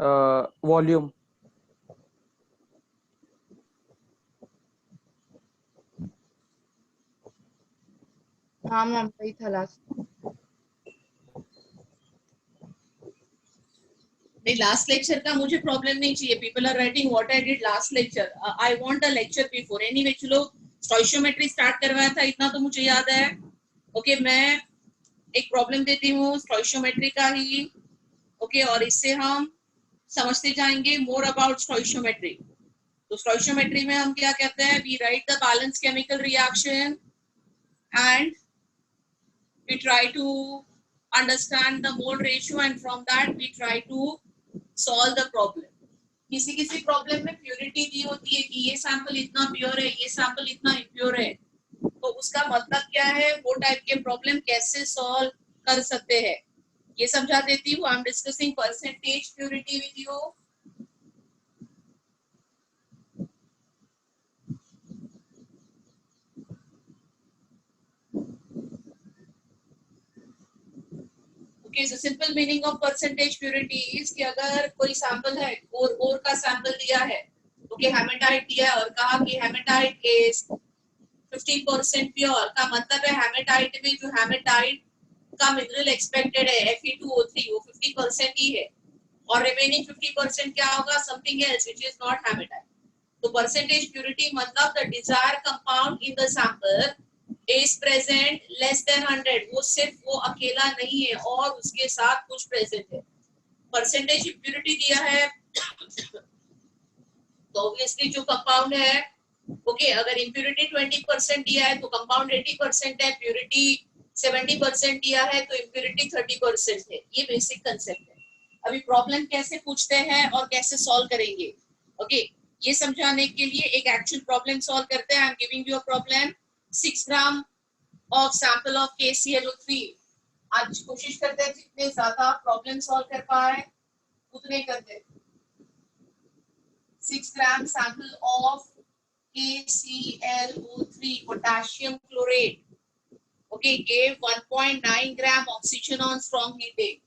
Volume. हाँ ma'am वही था लास्ट। नहीं, लास्ट लेक्चर का मुझे प्रॉब्लम नहीं चाहिए. People are writing what I did last lecture. I want a lecture before. Anyway चलो स्टोइशियोमेट्री स्टार्ट करवाया था, इतना तो मुझे याद है. ओके, मैं एक प्रॉब्लम देती हूँ स्टोइशियोमेट्री का ही. ओके, और इससे हम समझते जाएंगे मोर अबाउट स्टोइशियोमेट्री. तो स्टोइशियोमेट्री में हम क्या कहते हैं? We write the balance chemical reaction and we try to understand the mole ratio, and from that we try to solve the problem. किसी किसी प्रॉब्लम में प्योरिटी दी होती है कि ये सैंपल इतना प्योर है, ये सैंपल इतना इम्प्योर है. तो उसका मतलब क्या है, वो टाइप के प्रॉब्लम कैसे सॉल्व कर सकते हैं, ये समझा देती हूँ. I am discussing percentage purity with you. Okay, so simple meaning of percentage purity is कि अगर कोई सैंपल है, और का सैंपल दिया है, ओके, हेमेटाइट दिया है और कहा कि हेमेटाइट इज 50% प्योर, का मतलब है हेमेटाइट में जो हेमेटाइट का मिनरल एक्सपेक्टेड है Fe2O3 वो 50% ही है, और रिमेनिंग 50% क्या होगा? Something else which is not haematite. तो परसेंटेज प्योरिटी मतलब the desired compound in the sample is present less than 100. वो सिर्फ वो अकेला नहीं है और उसके साथ कुछ प्रेजेंट है. परसेंटेज इम्प्योरिटी दिया है तो ऑब्वियसली जो कंपाउंड है, ओके, अगर इम्प्योरिटी 20% दिया है तो कंपाउंड 80% है, प्योरिटी 70% दिया है तो इम्प्योरिटी 30% है. ये बेसिक कंसेप्ट है. अभी प्रॉब्लम कैसे पूछते हैं और कैसे सॉल्व करेंगे, ओके, ये समझाने के लिए एक एक्चुअल प्रॉब्लम सॉल्व करते हैं. I am giving you a problem. 6 gram of sample of KClO3. आज कोशिश करते हैं जितने ज्यादा प्रॉब्लम सॉल्व कर पाए उतने करते. 6 gram sample of KClO3 potassium chlorate, okay, gave 1.9 gram oxygen on strong heating.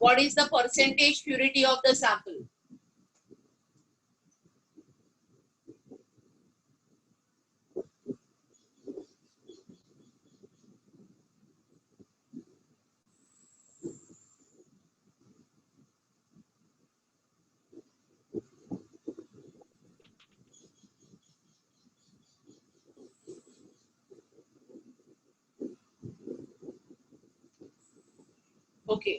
What is the percentage purity of the sample? Okay,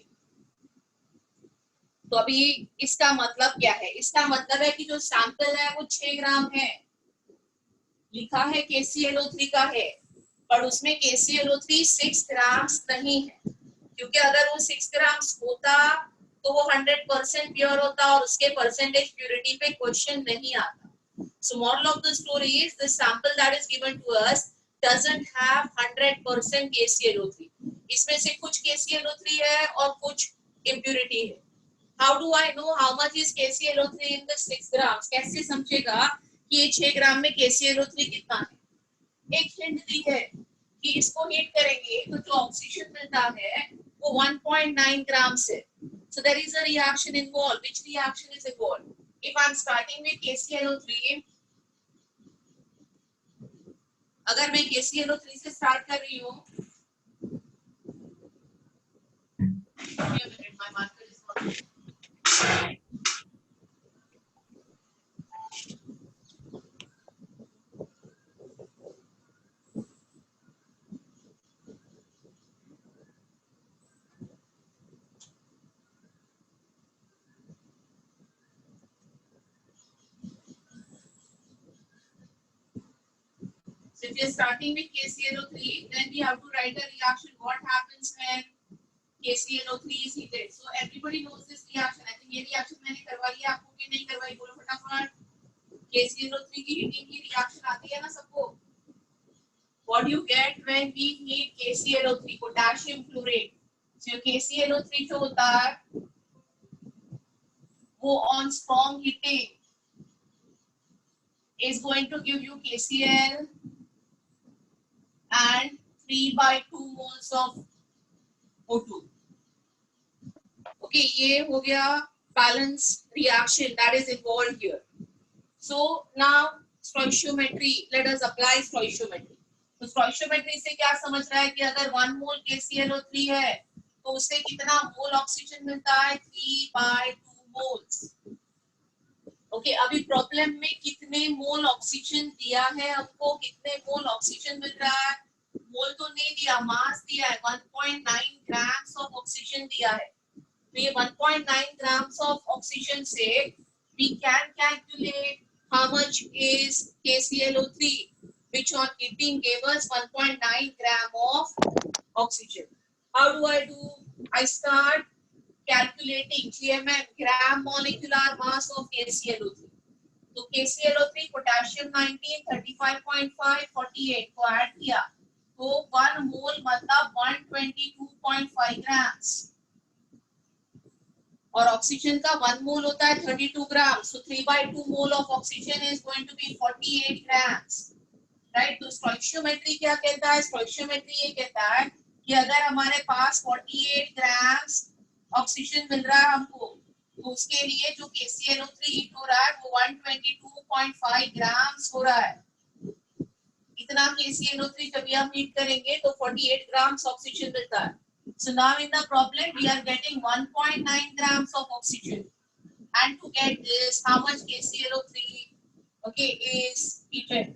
तो अभी इसका मतलब क्या है? इसका मतलब है कि जो सैंपल है वो 6 ग्राम है, लिखा है KClO3 का है, पर उसमें KClO3 6 ग्राम्स नहीं है, क्योंकि अगर वो 6 ग्राम्स होता तो वो 100% प्योर होता और उसके परसेंटेज प्योरिटी पे क्वेश्चन नहीं आता. So moral of the story is the sample that is given to us doesn't have 100% KClO3. इसमें से कुछ KClO3 है और कुछ impurity है. How do I know how much is KClO3 in the 6 grams? कैसे समझेगा कि ये 6 ग्राम में KClO3 कितना है? एक हिंट दी है कि इसको हीट करेंगे तो जो ऑक्सीजन मिलता है वो 1.9 grams है. So there is a reaction involved. Which reaction is involved? If I am starting with KClO3, अगर मैं KClO3 से स्टार्ट कर रही हूँ, my marker is not. So if you are starting with KClO3, then we have to write a reaction. What happens when KClO3 is heated? So everybody knows this reaction. I think ये reaction मैंने करवाई है, आपको कि नहीं करवाई? बोलो फटाफट. KClO3 की हीटिंग की रिएक्शन आती है ना सबको. What do you get when we heat KClO3? Potassium chlorate. जो KClO3 जो होता है वो on strong heating is going to give you KCl and 3/2 moles of O2. Okay, ये हो गया balance reaction that is involved here. So now stoichiometry, let us apply stoichiometry. तो stoichiometry से क्या समझ रहा है कि अगर 1 मोल KClO3 है तो उससे कितना मोल ऑक्सीजन मिलता है 3/2 मोल्स. ओके, अभी प्रॉब्लम में कितने मोल ऑक्सीजन दिया है, हमको कितने मोल ऑक्सीजन मिल रहा है, मोल तो नहीं दिया, मास दिया है 1.9 ग्राम्स ऑफ ऑक्सीजन दिया है. तो ये 1.9 grams of oxygen से we can calculate how much is KClO3 which on heating gave us 1.9 gram of oxygen. How do? I start calculating GMM, gram molecular mass of KClO3. तो KClO3 potassium 19 35.5 48 को add किया तो 1 मोल मतलब 122.5 grams. और oxygen का 1 मोल होता है 32 gram. So 3/2 mole of oxygen is going to be 48 grams, right. तो स्टोइचियोमेट्री क्या कहता है? स्टोइचियोमेट्री ये कहता है कि अगर हमारे पास 48 ग्राम्स ऑक्सीजन मिल रहा है हमको तो उसके लिए जो KClO3 हीट हो रहा है वो 122.5 ग्राम्स हो रहा है. इतना KClO3 जब हम हीट करेंगे तो 48 ग्राम्स ऑक्सीजन मिलता है. So now in the problem we are getting 1.9 grams of oxygen, and to get this how much KClO3 okay is heated.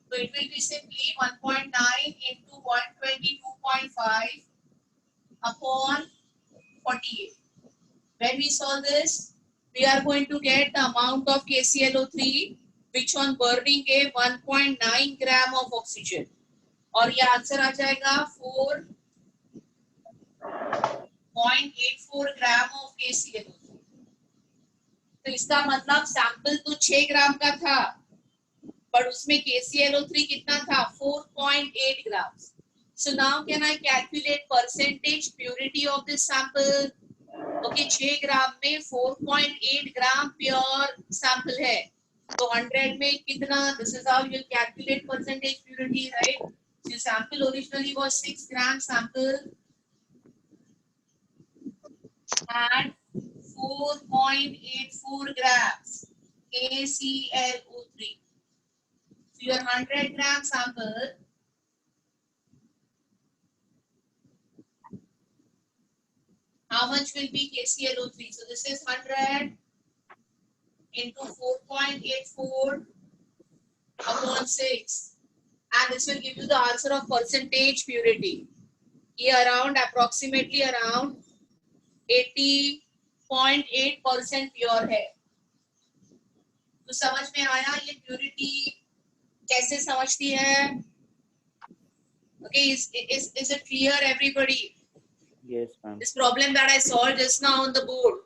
So it will be simply 1.9 into 122.5 upon 48. When we solve this we are going to get the amount of KClO3 which on burning gave 1.9 gram of oxygen. और ये answer आ जाएगा 4.84 gram of KClO3. तो इसका मतलब sample तो 6 ग्राम का था पर उसमें KClO3 कितना था 4.8 ग्राम. So now can I calculate percentage purity of this sample? Okay, 6 ग्राम में 4.8 ग्राम प्योर सैंपल है तो 100 में कितना? This is how you calculate percentage purity, right? So sample originally was 6 gram sample and 4.84 grams KClO3. So your 100 gram sample how much will be KClO3? So this is 100 into 4.84 upon 6 and this will give you the answer of percentage purity. ये around approximately around 80.8% pure है. तो समझ में आया ये purity कैसे समझती है? Okay, is it clear everybody? Yes, ma'am. This problem that I solved just now on the board.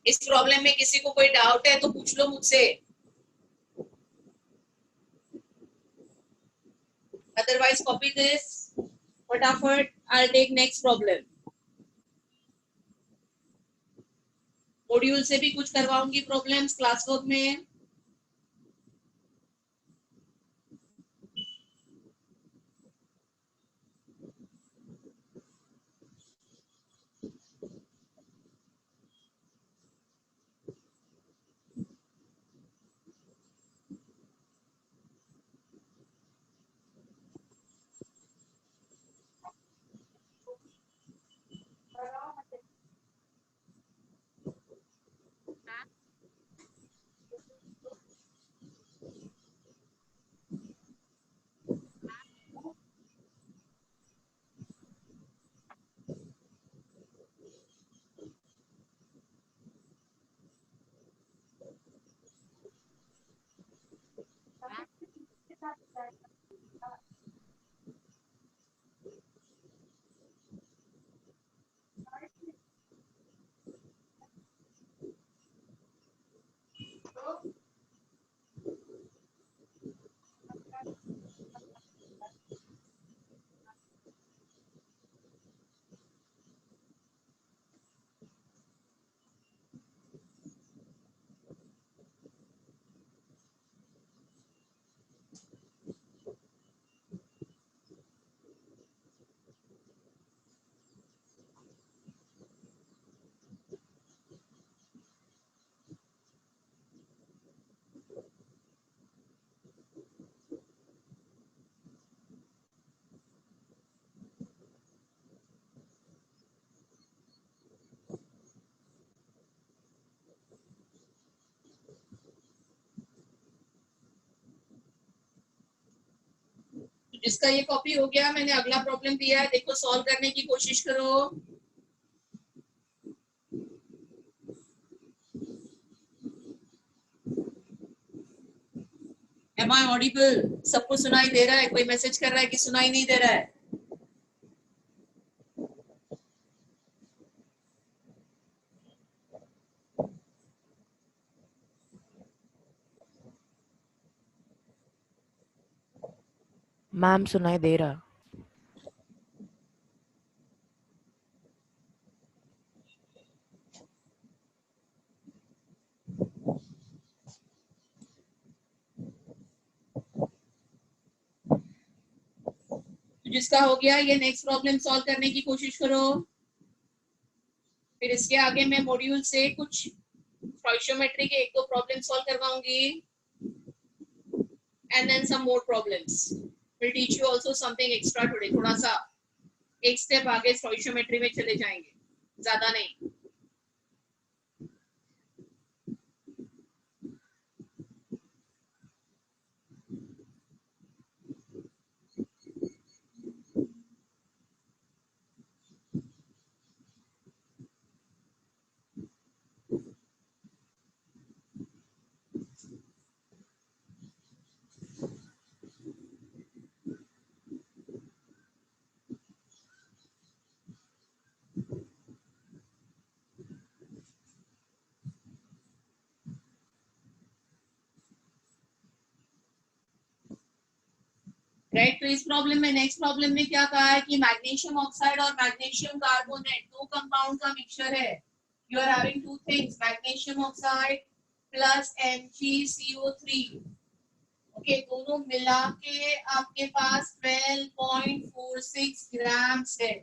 इस प्रॉब्लम में किसी को कोई डाउट है तो पूछ लो मुझसे. Otherwise copy this. फटाफट I'll take next problem. Module से भी कुछ करवाऊंगी प्रॉब्लम्स क्लास वर्क में. जिसका ये कॉपी हो गया, मैंने अगला प्रॉब्लम दिया है, देखो सॉल्व करने की कोशिश करो। Am I audible? सबको सुनाई दे रहा है? कोई मैसेज कर रहा है कि सुनाई नहीं दे रहा है? मैम सुनाई दे रहा। जिसका हो गया, ये नेक्स्ट प्रॉब्लम सॉल्व करने की कोशिश करो। फिर इसके आगे मैं मॉड्यूल से कुछ स्टोइचियोमेट्री के 1-2 प्रॉब्लम सॉल्व करवाऊंगी, and then some more problems. Will teach you also something extra today. थोड़ा सा एक स्टेप आगे स्टोइचियोमेट्री में चले जाएंगे, ज्यादा नहीं। राइट, तो इस प्रॉब्लम में, नेक्स्ट प्रॉब्लम में क्या कहा है कि मैग्नीशियम ऑक्साइड और मैग्नीशियम कार्बोनेट 2 कंपाउंड का मिक्सचर है। You are having 2 things, magnesium oxide plus MgCO3। Okay, दोनों मिला के आपके पास 12.46 ग्राम्स है,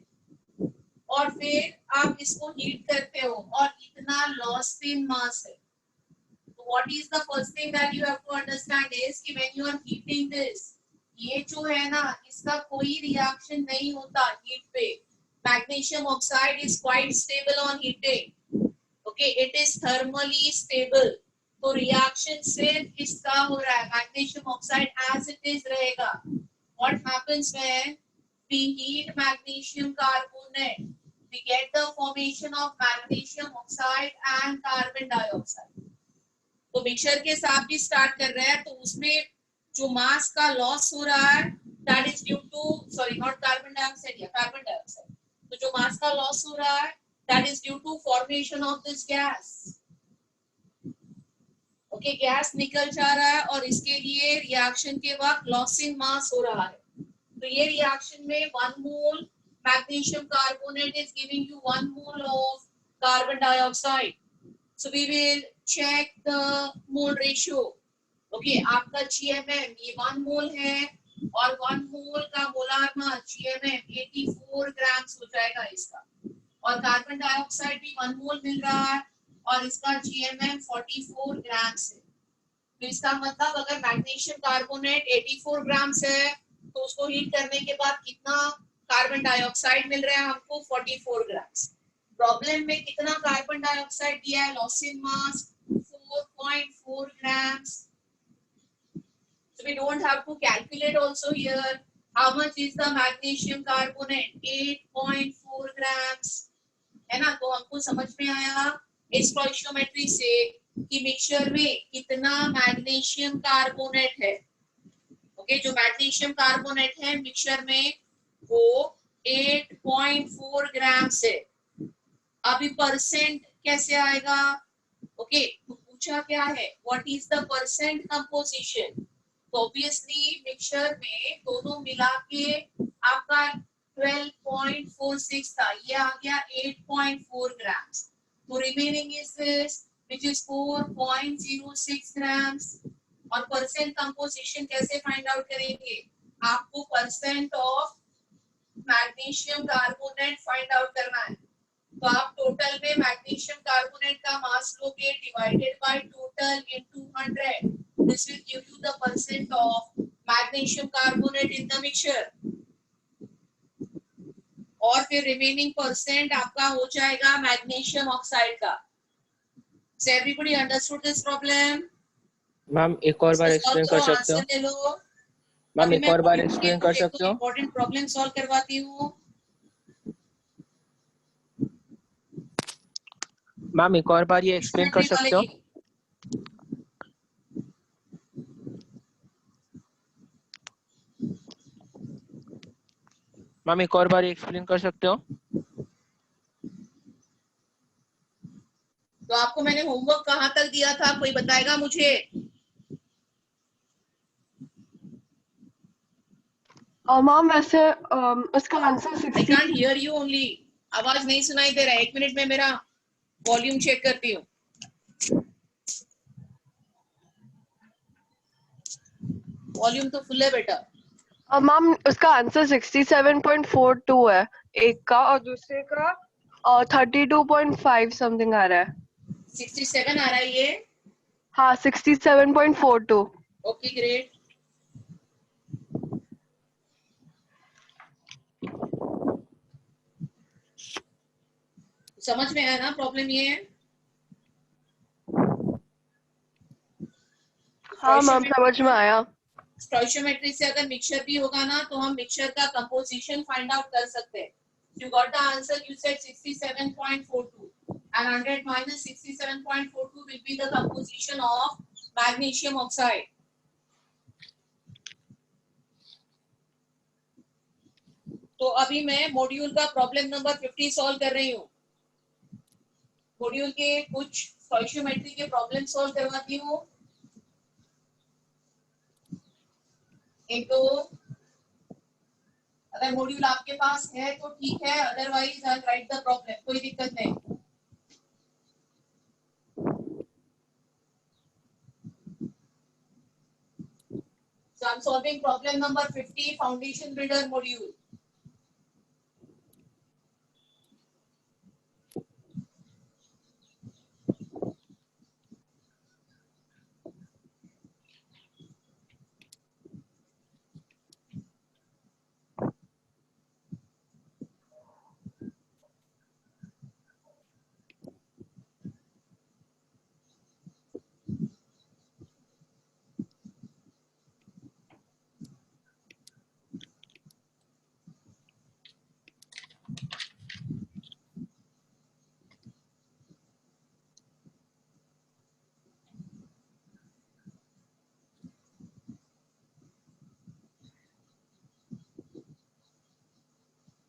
और फिर आप इसको हीट करते हो और इतना लॉस इन मास है। What is the first thing that you have to understand is कि when you are heating this, ये जो है ना, इसका कोई रिएक्शन नहीं होता हीट पे। Magnesium oxide is quite stable on heating. Okay, it is thermally stable. तो रिएक्शन सिर्फ इसका हो रहा है, magnesium oxide as it is रहेगा। What happens when we heat magnesium carbonate? We get the formation of magnesium oxide and carbon dioxide. तो mixture के साथ भी स्टार्ट कर रहे हैं, तो उसमें जो मास का लॉस हो रहा है, that is due to, sorry not carbon dioxide, या कार्बन डाइऑक्साइड, तो जो मास का लॉस हो रहा है, that is due to formation of this gas. Okay, gas निकल जा रहा है और इसके लिए रिएक्शन के वक्त लॉस इन मास हो रहा है। तो ये रिएक्शन में 1 mole magnesium carbonate is giving you 1 mole of carbon dioxide. So we will check the mole ratio. Okay, आपका GMM ये 1 मोल है, और 1 मोल का मोलार मास GMM 84 ग्राम्स हो जाएगा इसका, और कार्बन डाइऑक्साइड भी 1 मोल मिल रहा है और इसका GMM 44 ग्राम्स है। तो इसका मतलब अगर मैग्नीशियम कार्बोनेट 84 ग्राम्स है, तो उसको हीट करने के बाद कितना कार्बन डाइऑक्साइड मिल रहा है हमको? 44 ग्राम्स। प्रॉब्लम में कितना कार्बन डाइऑक्साइड दिया है? Loss in mass 4.4 grams. So we don't have to calculate also here. How much is the magnesium carbonate? 8.4 grams. है ना? तो हमको समझ में आया इस स्टोइचियोमेट्री से कि मिक्सचर में कितना मैग्नीशियम कार्बोनेट है। ओके, जो मैग्नीशियम कार्बोनेट है मिक्सचर में वो 8.4 ग्राम्स है। अभी परसेंट कैसे आएगा? ओके, तो पूछा क्या है, what is the percent composition? तो ऑब्वियसली मिक्सचर में दोनों मिला के आपका 12.46 था, ये आ गया 8.4 ग्राम्स। तो remaining is this which is 4.06 grams. और परसेंट कंपोजिशन कैसे फाइंड आउट करेंगे? आपको percent of magnesium carbonate find out करना है। तो आप टोटल में मैग्नीशियम कार्बोनेट का मास लोगे divided by total into 100. This will give you the percent of magnesium carbonate in the mixture, और फिर रिमेनिंग परसेंट आपका हो जाएगा मैग्नीशियम ऑक्साइड का। So everybody understood this problem? Ma'am एक और बार एक्सप्लेन कर सकते हो? ले लो। मैम एक और बार एक्सप्लेन कर सकते हो? इम्पोर्टेंट प्रॉब्लम सॉल्व करवाती हूँ। मैम एक और बार ये एक्सप्लेन कर सकते हो? मैम एक और बार एक्सप्लेन कर सकते हो? तो आपको मैंने होमवर्क कहाँ तक दिया था, कोई बताएगा मुझे? मैम वैसे उसका answer I 60। Can't hear you only, आवाज नहीं सुनाई दे रहा है। 1 मिनट में मेरा वॉल्यूम चेक करती हूँ। वॉल्यूम तो फुल है बेटा। मैम उसका आंसर 67.42 है एक का, और दूसरे का 32.5 समथिंग आ रहा है। 67 आ रहा है ये। हाँ 67.42। Okay great. समझ में आया ना प्रॉब्लम ये है? हाँ मैम समझ में आया। स्टोइशियोमेट्री से अगर मिक्सचर भी होगा ना तो हम मिक्सचर का कंपोजिशन फाइंड आउट कर सकते हैं। You got the answer, you said 67.42 and 100 minus 67.42 will be the composition of magnesium oxide. तो अभी मैं मॉड्यूल का प्रॉब्लम नंबर 50 सॉल्व कर रही हूँ। मॉड्यूल के कुछ स्टोइशियोमेट्री के प्रॉब्लम सॉल्व करवाती हूँ। एक तो अगर मॉड्यूल आपके पास है तो ठीक है, otherwise I right the problem, कोई दिक्कत नहीं। So I'm solving problem number 50, foundation builder module.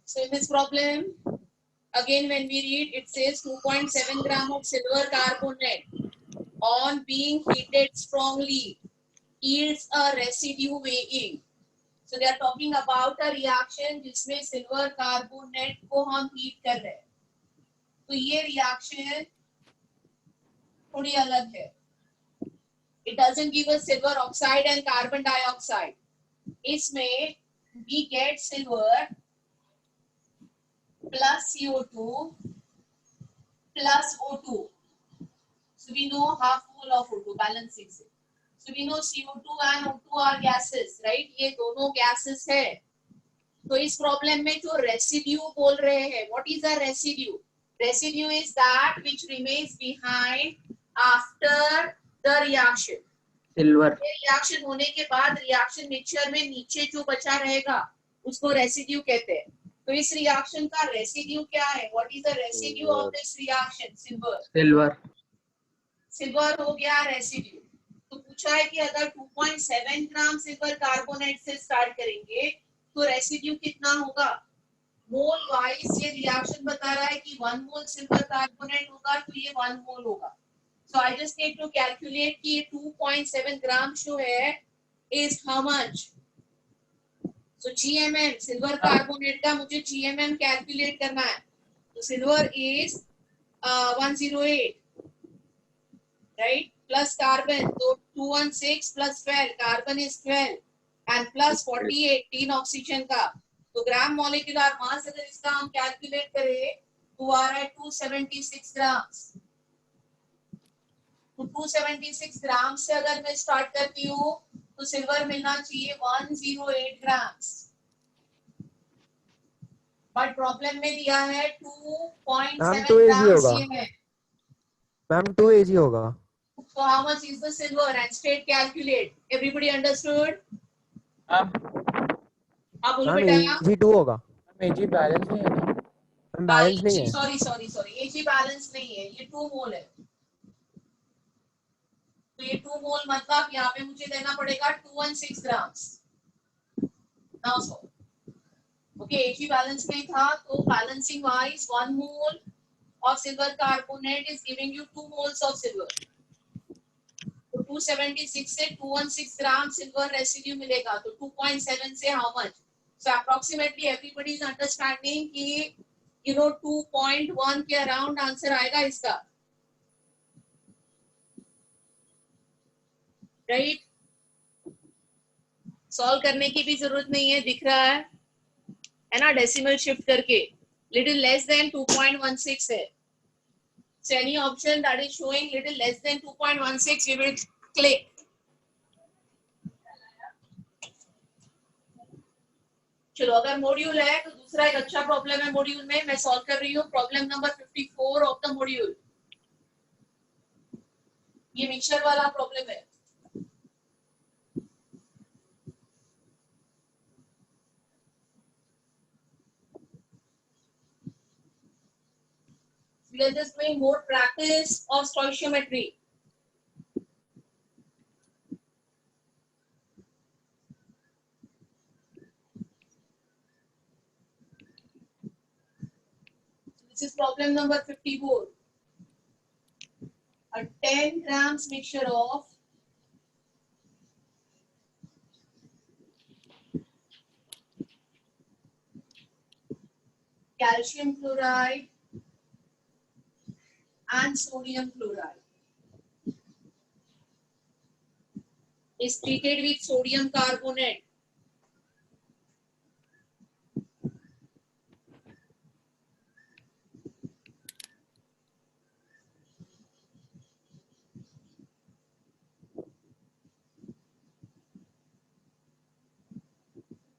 So in this problem, again when we read, it says 2.7 gram of silver carbonate on being heated strongly yields a residue weighing. So they are talking about a reaction जिसमें silver carbonate को हम heat कर रहे हैं। तो ये reaction थोड़ी अलग है। It doesn't give us silver oxide and carbon dioxide. इसमें we get silver plus CO2 plus O2. So we know half mole of O2, balance 6. So we know CO2 and O2 are gases, right? ये दोनों gases है। तो इस problem में जो residue बोल रहे हैं, what is a residue? Residue is that which remains behind after the reaction. Silver. Reaction होने के बाद रिएक्शन मिक्सचर में नीचे जो बचा रहेगा उसको रेसिड्यू कहते हैं। तो इस रिएक्शन का रेसिड्यू क्या है? What is the residue of this reaction? Silver. Silver. Silver हो गया रेसिड्यू। तो पूछा है कि अगर 2.7 ग्राम सिल्वर कार्बोनेट से स्टार्ट करेंगे तो रेसिड्यू कितना होगा? मोल वाइज ये रिएक्शन बता रहा है कि 1 मोल सिल्वर कार्बोनेट होगा तो ये 1 मोल होगा। So I just need to calculate कि 2.7 ग्राम जो है is how much? So GMM silver carbonate का मुझे GMM कैलकुलेट करना है। तो silver is 108, right? Plus carbon तो 216 plus 12, carbon is 12 and plus 48 तीन ऑक्सीजन का। तो ग्राम मॉलिक्यूलर मास अगर इसका हम कैलकुलेट करें तो आ रहा है 276 ग्राम। तो 276 ग्राम से अगर मैं स्टार्ट करती हूँ तो सिल्वर मिलना चाहिए 108 ग्राम। बट प्रॉब्लम में दिया है 2.7 ग्राम है। मैम 2 AG होगा। So how much is the silver and state calculate? Everybody understood? Ma'am हाँ बोलो मैम बेटा। AG2 होगा। एजी बैलेंस नहीं है ना? मैम बैलेंस नहीं है। Sorry sorry sorry, Ag balance नहीं है, ये 2 मोल है। तो ये 2 मोल मतलब यहाँ पे मुझे देना पड़ेगा 216 grams. Now so okay, Ag balance नहीं था तो balancing wise 1 mole of silver carbonate is giving you 2 moles of silver. तो 276 से 216 ग्राम सिल्वर रेसिड्यू मिलेगा, तो 2.7 से how much? So approximately everybody is understanding कि 2.1 के अराउंड आंसर आएगा इसका, राइट? सॉल्व करने की भी जरूरत नहीं है, दिख रहा है ना, डेसिमल शिफ्ट करके लिटिल लेस देन 2.16 है. So any option that is showing little less than 2.16, we will click. चलो, अगर मॉड्यूल है तो दूसरा एक अच्छा प्रॉब्लम है मॉड्यूल में, मैं सॉल्व कर रही हूँ problem number 54 of the module. ये मिक्सचर वाला प्रॉब्लम है. We are just doing more practice of stoichiometry. This is problem number 54. A 10 grams mixture of calcium chloride and sodium chloride is treated with sodium carbonate.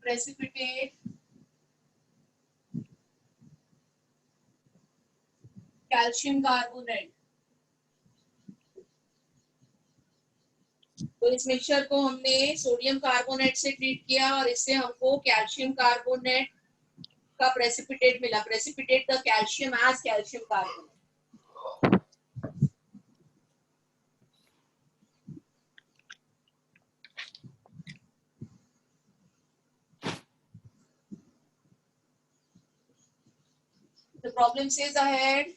Precipitate calcium carbonate. तो इस mixture को हमने sodium carbonate से treat किया और इससे हमको calcium carbonate का प्रेसिपिटेट मिला. Precipitate the calcium as calcium carbonate. The problem says ahead,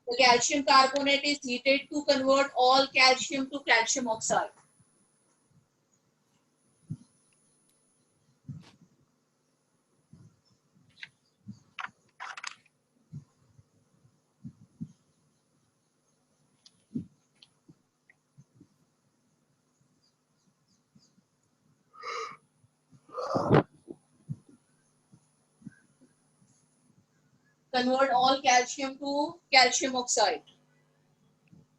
the calcium carbonate is heated to convert all calcium to calcium oxide. Convert all calcium to calcium oxide.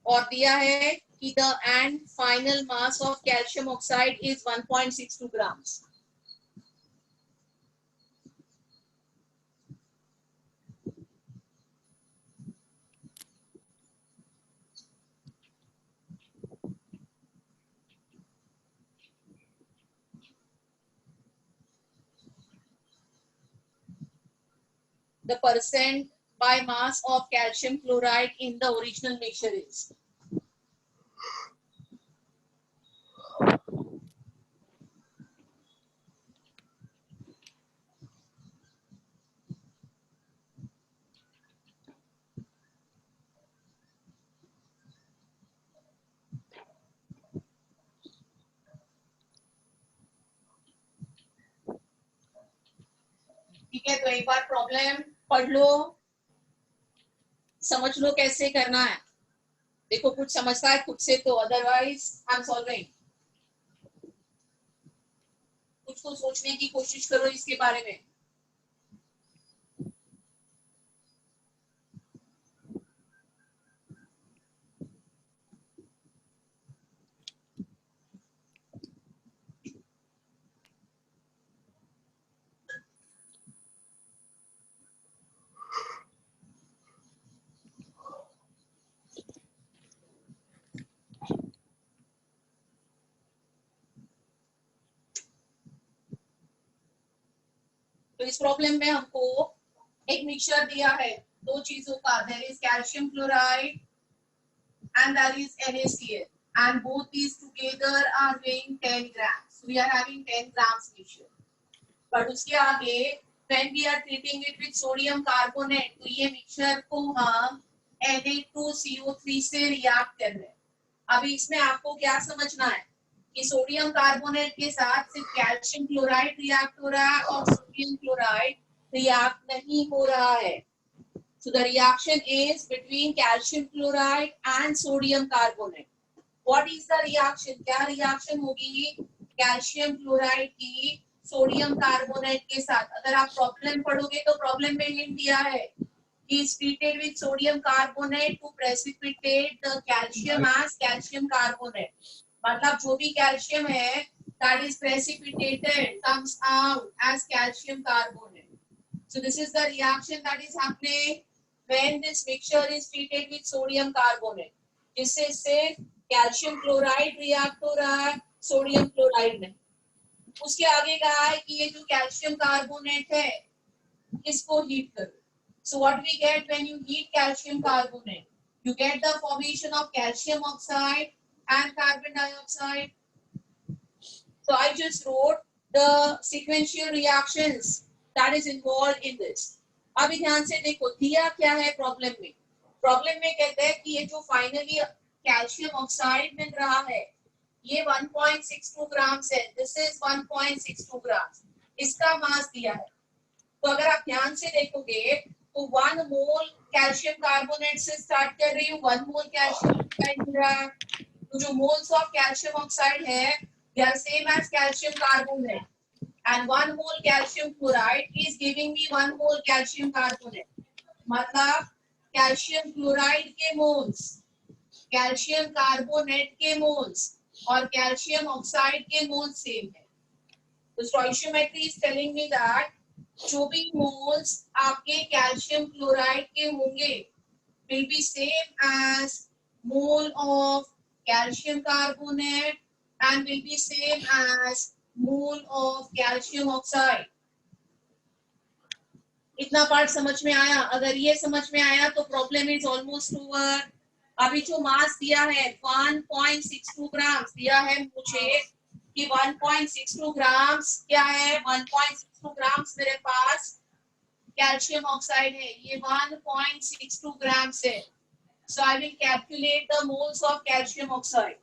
और दिया है कि the and final mass of calcium oxide is 1.62 grams. The percent by mass of calcium chloride in the original mixture is. ठीक है, तो एक बार problem पढ़ लो, समझ लो कैसे करना है. देखो कुछ समझता है खुद से तो, अदरवाइज आई एम सॉल्विंग. कुछ तो सोचने की कोशिश करो इसके बारे में. इस प्रॉब्लम में हमको एक मिक्सचर दिया है दो चीजों का, there is calcium chloride and there is NaCl, and both these together are weighing 10 grams. We are having 10 grams mixture. But उसके आगे when we are treating it with sodium carbonate, तो ये मिक्सचर को हम Na2CO3 से react कर रहे हैं. अभी इसमें आपको क्या समझना है कि सोडियम कार्बोनेट के साथ सिर्फ कैल्शियम क्लोराइड रिएक्ट हो रहा है और सोडियम क्लोराइड रिएक्ट नहीं हो रहा है. So the reaction is between calcium chloride and sodium carbonate. What is the reaction? क्या reaction होगी calcium chloride की sodium carbonate के साथ? अगर आप problem पढ़ोगे तो problem में hint दिया है कि is treated with sodium carbonate to precipitate the calcium as calcium carbonate. मतलब जो भी calcium है that is precipitated comes out as calcium carbonate. So this is the reaction that is happening when this mixture is treated with sodium carbonate. जिससे सिर्फ calcium chloride react हो रहा है, sodium chloride नहीं. उसके आगे कहा है कि ये जो कैल्शियम कार्बोनेट है इसको हीट करो. So what we get when you heat calcium carbonate? You get the formation of calcium oxide and carbon dioxide. So I just wrote the sequential reactions that is involved in this. अभी ध्यान से देखो दिया क्या है problem में. Problem में कहते हैं कि ये जो फाइनली कैल्शियम ऑक्साइड मिल रहा है ये 1.62 ग्राम है. दिस इज 1.62 ग्राम. इसका मास दिया है. तो अगर आप ध्यान से देखोगे तो 1 मोल कैल्शियम कार्बोनेट से स्टार्ट कर रही हूँ, 1 मोल कैल्शियम ऑक्साइड मिल रहा है. तो जो मोल्स ऑफ कैल्शियम ऑक्साइड है they are same as calcium carbonate. And 1 mole calcium chloride is giving me 1 mole calcium carbonate. मतलब कैल्शियम क्लोराइड के मोल्स, कैल्शियम कार्बोनेट के मोल्स और कैल्शियम ऑक्साइड के मोल्स सेम है. तो stoichiometry is telling me that जो भी moles आपके कैल्शियम क्लोराइड के होंगे will be same as mole of calcium carbonate and will be same as mole of calcium oxide. इतना पार्ट समझ में आया? अगर ये समझ में आया तो प्रॉब्लम इज ऑलमोस्ट ओवर. अभी जो मास दिया है 1.62 ग्राम दिया है मुझे कि 1.62 ग्राम क्या है. 1.62 ग्राम मेरे पास कैल्शियम ऑक्साइड है, ये 1.62 ग्राम है. So I will calculate the moles of calcium oxide.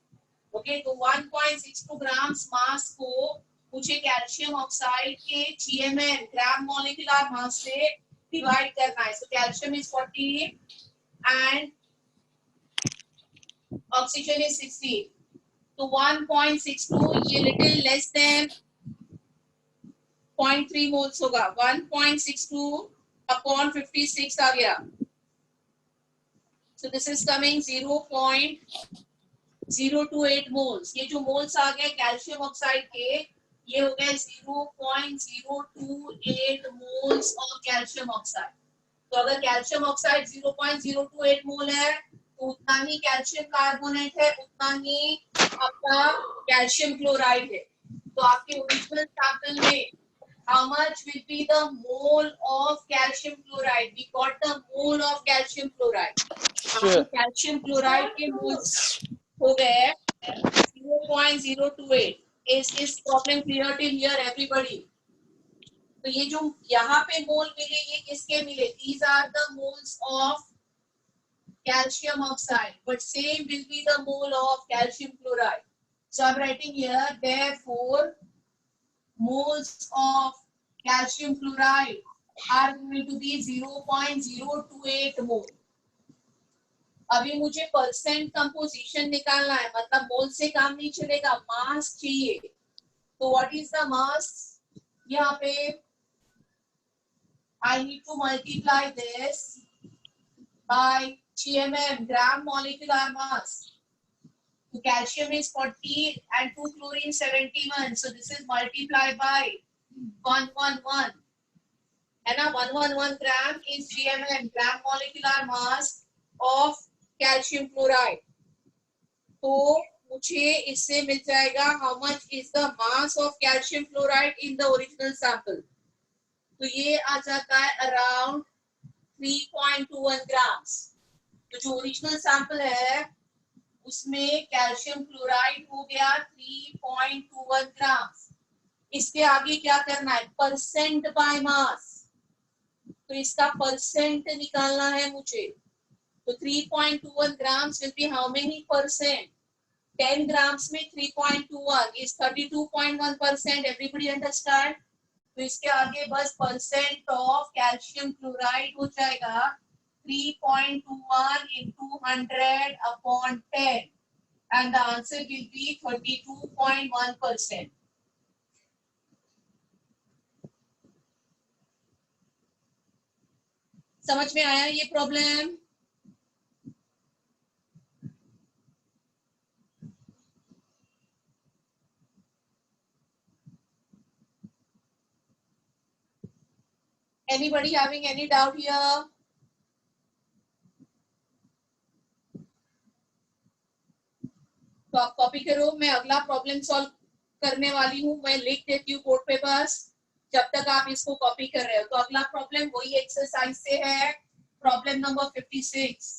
Okay, तो 1.62 ग्राम मास को मुझे कैल्शियम ऑक्साइड के GMM ग्राम मॉलिक्यूलर मास से डिवाइड करना है. So calcium is 40 and oxygen is 60. तो 1.62 ये लिटिल लेस देन 0.3 मोल्स होगा. 1.62 अपॉन 56 आ गया. So this is coming 0.028 moles. ये जो मोल्स आ गए कैल्शियम ऑक्साइड के ये हो गए 0.028 मोल्स ऑफ कैल्शियम ऑक्साइड. तो अगर कैल्शियम ऑक्साइड 0.028 मोल है तो उतना ही कैल्शियम कार्बोनेट है, उतना ही आपका कैल्शियम क्लोराइड है. तो आपके ओरिजिनल सैंपल में how much will be the mole of calcium chloride? We got the mole of calcium chloride. Calcium chloride के मोल्स हो गए 0.028. Is problem clear till here everybody? तो ये जो यहाँ पे मोल मिले ये किसके मिले? These are the moles of calcium oxide, but same will be the mole of calcium chloride. So I'm writing here, therefore moles of calcium chloride are going to be 0.028 mole. अभी मुझे परसेंट कंपोजिशन निकालना है, मतलब मोल से काम नहीं चलेगा, मास चाहिए. तो व्हाट इज द मास? यहाँ पे आई need to multiply this by GMM gram molecular मास. तो calcium is 40 and 2 chlorine 71, so this is multiplied by 111 है ना. 111 ग्राम is GMM gram molecular mass of calcium chloride. तो मुझे इससे मिल जाएगा how much is the mass of calcium chloride in the original sample. तो तो ये आ जाता है अराउंड 3.21 ग्राम्स। तो जो ओरिजिनल सैंपल है उसमें कैल्शियम क्लोराइड हो गया 3.21 ग्राम्स। इसके आगे क्या करना है, परसेंट बाय मास, तो इसका परसेंट निकालना है मुझे। तो 3.21 grams will be how many percent? 10 grams में 3.21 is 32.1%. Everybody understand? तो इसके आगे बस परसेंट ऑफ कैल्शियम क्लोराइड हो जाएगा 3.21 into 100 upon 10 and the answer will be 32.1%. समझ में आया ये problem? Anybody having any doubt here? तो आप कॉपी करो, मैं अगला प्रॉब्लम सॉल्व करने वाली हूँ, मैं लिख देती हूँ बोर्ड पे बस, जब तक आप इसको कॉपी कर रहे हो। तो अगला प्रॉब्लम वही एक्सरसाइज से है, प्रॉब्लम नंबर 56।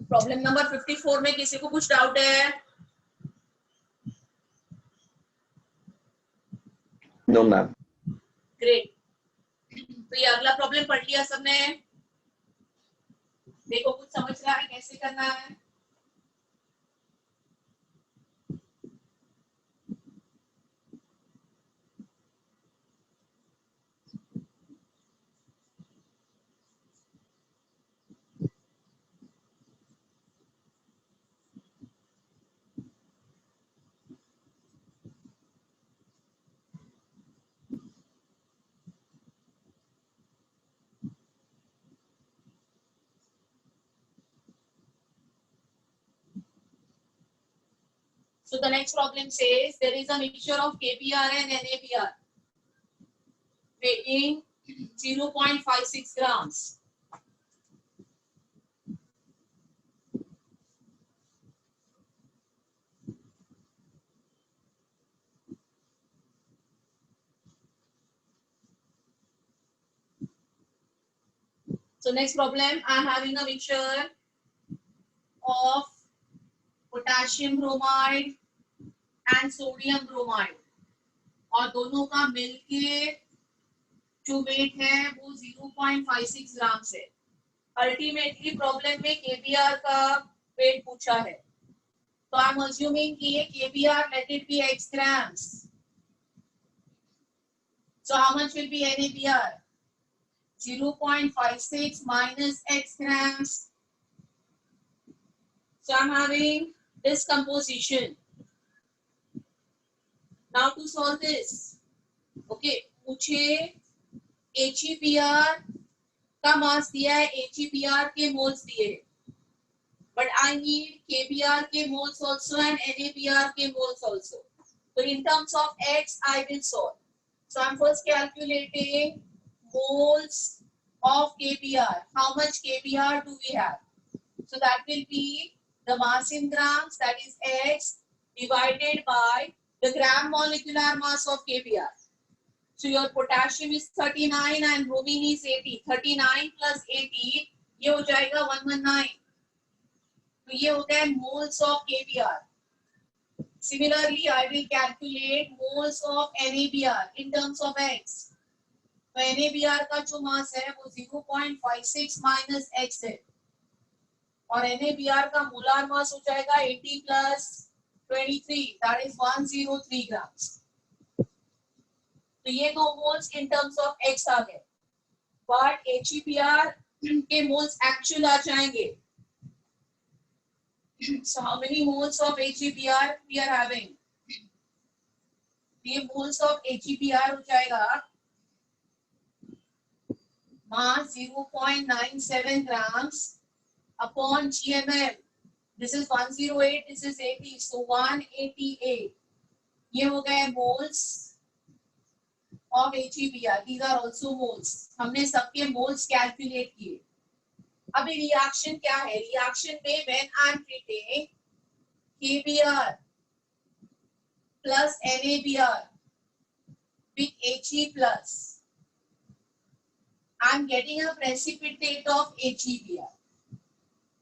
प्रॉब्लम नंबर 54 में किसी को कुछ डाउट है? No ma'am. ग्रेट। तो ये अगला प्रॉब्लम पढ़ लिया सबने? देखो कुछ समझ रहा है कैसे करना है? So the next problem says there is a mixture of KBr and NABr weighing 0.56 grams. So next problem, I am having a mixture of potassium bromide and sodium bromide और दोनों का मिलके जो वेट है वो 0.56 ग्राम से। अल्टीमेटली प्रॉब्लम में KBr का वेट पूछा है, तो आई एम अज्यूमिंग कि ये KBr let it be x grams. So how much will be NaBr? 0.56 minus x grams. So I'm having this composition. Now to solve this, okay, मुझे HEBr का मास दिया है, HEBr के मोल्स दिए, but I need KBr के moles also and NaBr के moles also. So in terms of x, I will solve. So I'm first calculating moles of KBr. How much KBr do we have? So that will be the mass in grams, that is x, divided by the gram molecular mass of KBr. So your potassium is 39 and bromine is 80. 39 plus 80, ये हो जाएगा 119. तो ये हो गया moles of KBr. Similarly, I will calculate moles of NaBr in terms of x. तो NaBr का जो मास है वो 0.56 minus x है, और NaBr का मोलार मास हो जाएगा 80 plus 23, that is 103 grams. तो ये दो moles in terms of x आ गए, but HEBr के मोल्स एक्चुअल आ जाएंगे. So how many moles of HEBr we are having? ये moles of HEBr हो जाएगा mass 0.97 grams upon GMM. This is 108, this is 80, so 188. ये हो गए moles of HEBr. These are also moles. हमने सबके moles calculate किए. अभी रिएक्शन क्या है? रिएक्शन में when I am treating KBr plus NaBr with He plus, I am getting a precipitate of HEBr.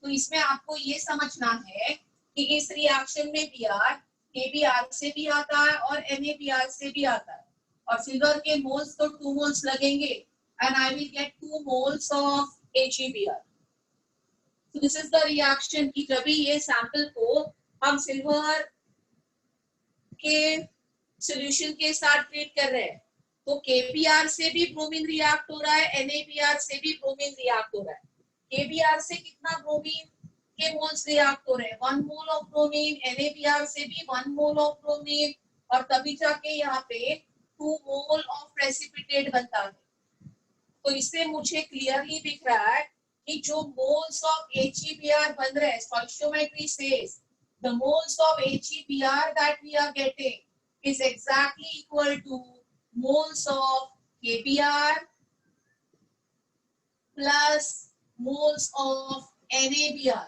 तो इसमें आपको ये समझना है कि इस रिएक्शन में Br KBr से भी आता है और NaBr से भी आता है, और सिल्वर के मोल्स तो 2 मोल्स लगेंगे and I will get 2 moles of HEBr. So this is the reaction कि जब भी ये सैंपल को हम सिल्वर के सॉल्यूशन के साथ ट्रीट कर रहे हैं, तो KBr से भी ब्रोमीन रिएक्ट हो रहा है, NaBr से भी ब्रोमीन रिएक्ट हो रहा है. KBr से कितना ब्रोमीन के मोल्स रिएक्ट हो रहे हैं? 1 मोल ऑफ ब्रोमीन. NaBr से भी 1 मोल ऑफ ब्रोमीन, और तभी जाके यहाँ पे 2 मोल ऑफ प्रेसिपिटेट बनता है. तो इससे मुझे क्लियरली दिख रहा है कि जो moles of HEBr बन रहे हैं, stoichiometry says the moles of HEBr that we are getting is exactly equal to moles of KBr plus moles of NaBr.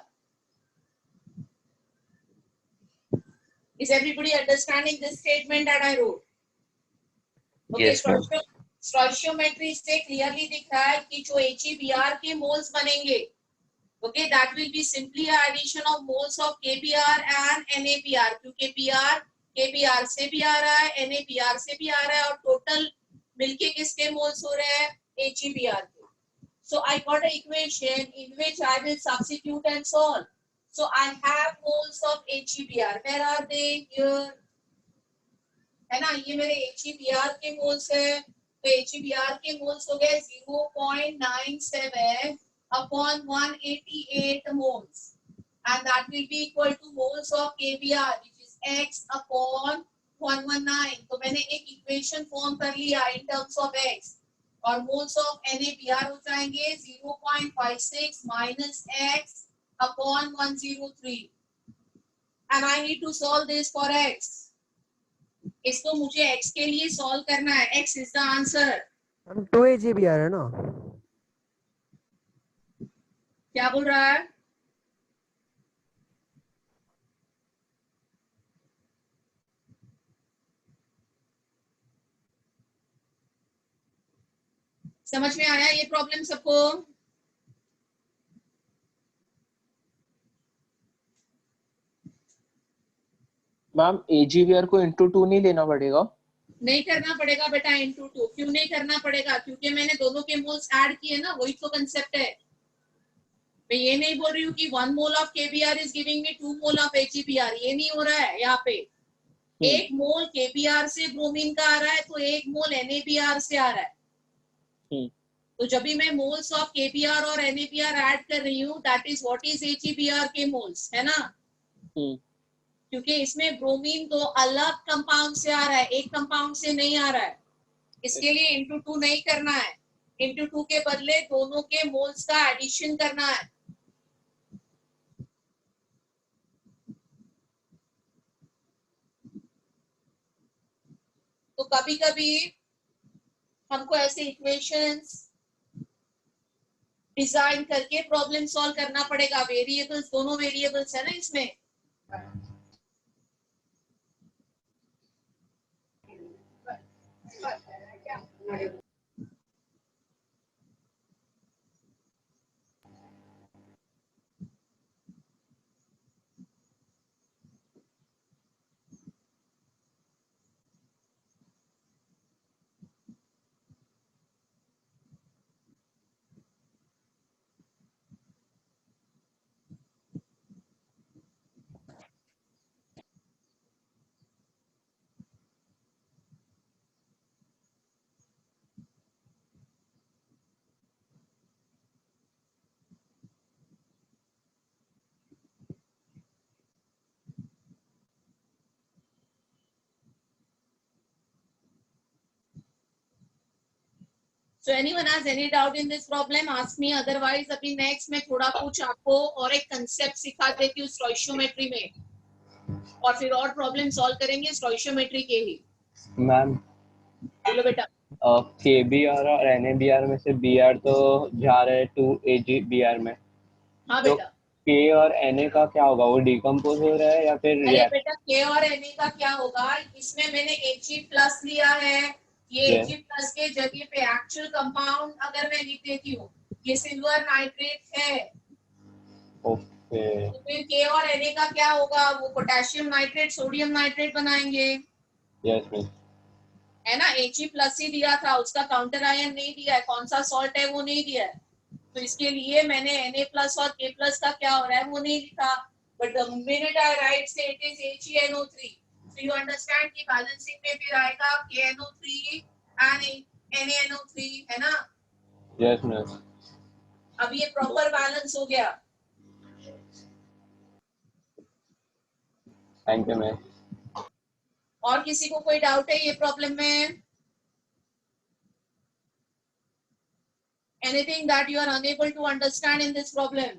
Is everybody understanding this statement that I wrote? Okay, Yes, ma'am. Stoichiometry से clearly दिख रहा है कि जो HEBr के moles बनेंगे, okay, that will be simply addition of moles of KBr and NaBr, क्योंकि Br KBr से भी आ रहा है, NaBr से भी आ रहा है, और टोटल मिलके किसके मोल्स हो रहे हैं? HEBr के. So I got an equation in which I will substitute and solve. So I have moles of HEBr. Where are they? Here. है ना, ये मेरे HEBr के मोल्स है, तो HEBr के मोल्स हो गए 0.97 upon 188 moles, and that will be equal to moles of KBr, which is x upon 119. तो मैंने एक इक्वेशन फॉर्म कर लिया in terms of x, और मोल्स ऑफ NaBr हो जाएंगे 0.56 minus x upon 103, and I need to solve this for x. इसको मुझे x के लिए सॉल्व करना है. x is the answer. हम 2 HEBr है ना? क्या बोल रहा है? समझ में आया ये प्रॉब्लम सबको? मैम AgBr को into 2 नहीं लेना पड़ेगा? नहीं करना पड़ेगा बेटा into 2। क्यों नहीं करना पड़ेगा? क्योंकि मैंने दोनों के मोल्स ऐड किए ना, वही तो कंसेप्ट है। मैं ये नहीं बोल रही हूँ कि 1 mole of KBr is giving me 2 mole of AgBr, ये नहीं हो रहा है यहाँ पे। 1 मोल KBr से ब्रोमीन का आ रहा है तो 1 मोल NaBr से आ रहा है। तो जब भी मैं मोल्स ऑफ KBr और NaBr ऐड कर रही हूँ, that is what is AgBr के मोल्स, है ना। क्योंकि इसमें ब्रोमीन तो अलग कंपाउंड से आ रहा है, एक कंपाउंड से नहीं आ रहा है। इसके लिए into 2 नहीं करना है, into 2 के बदले दोनों के मोल्स का एडिशन करना है। तो कभी कभी हमको ऐसे इक्वेशंस डिजाइन करके प्रॉब्लम सॉल्व करना पड़ेगा। वेरिएबल्स, दोनों वेरिएबल्स है ना इसमें। So anyone has any doubt in this problem, ask me. Otherwise अभी next मैं थोड़ा कुछ आपको और एक concept सिखा देती हूँ stoichiometry में, और फिर और problem solve करेंगे stoichiometry के ही। मैम बोलो बेटा। KBr और NaBr में से Br तो जा रहे हैं 2 AgBr में। हाँ तो बेटा। K और Na का क्या होगा? वो डिकम्पोज हो रहा है या फिर अरे बेटा K और Na का क्या होगा? इसमें मैंने Ag+ लिया है, ये Ag+ के जगह पे एक्चुअल कंपाउंड अगर मैं लिख देती हूँ, ये सिल्वर नाइट्रेट है। ओके। तो फिर K और Na का क्या होगा? वो पोटेशियम नाइट्रेट, सोडियम नाइट्रेट बनाएंगे। Yes miss. है ना। Ag+ ही दिया था, उसका काउंटर आयन नहीं दिया है, कौन सा सॉल्ट है वो नहीं दिया है। तो इसके लिए मैंने Na+ और K+ का क्या हो रहा है वो नहीं लिखा। But the minute I write say it is HeNO3, so you understand कि बैलेंसिंग में फिर आएगा KNO3 and NaNO3, है ना। Yes miss. अब ये प्रॉपर बैलेंस हो गया। Thank you miss. और किसी को कोई डाउट है ये प्रॉब्लम में? Anything that you are unable to understand in this problem?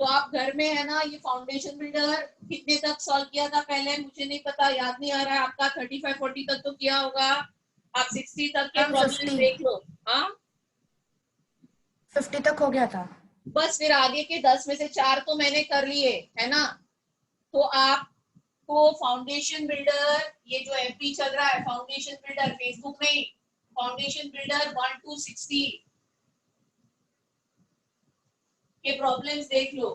तो आप घर में है ना, ये फाउंडेशन बिल्डर कितने तक सॉल्व किया था पहले? मुझे नहीं पता, याद नहीं आ रहा है। आपका 35-40 तक तो किया होगा। आप 60 तक के प्रॉब्लम देख लो। हाँ 50 तक हो गया था। बस फिर आगे के 10 में से 4 तो मैंने कर लिए, है ना। तो आपको फाउंडेशन बिल्डर, ये जो MP चल रहा है फाउंडेशन बिल्डर, फेसबुक में फाउंडेशन बिल्डर 1 to 60 के प्रॉब्लम्स देख लो।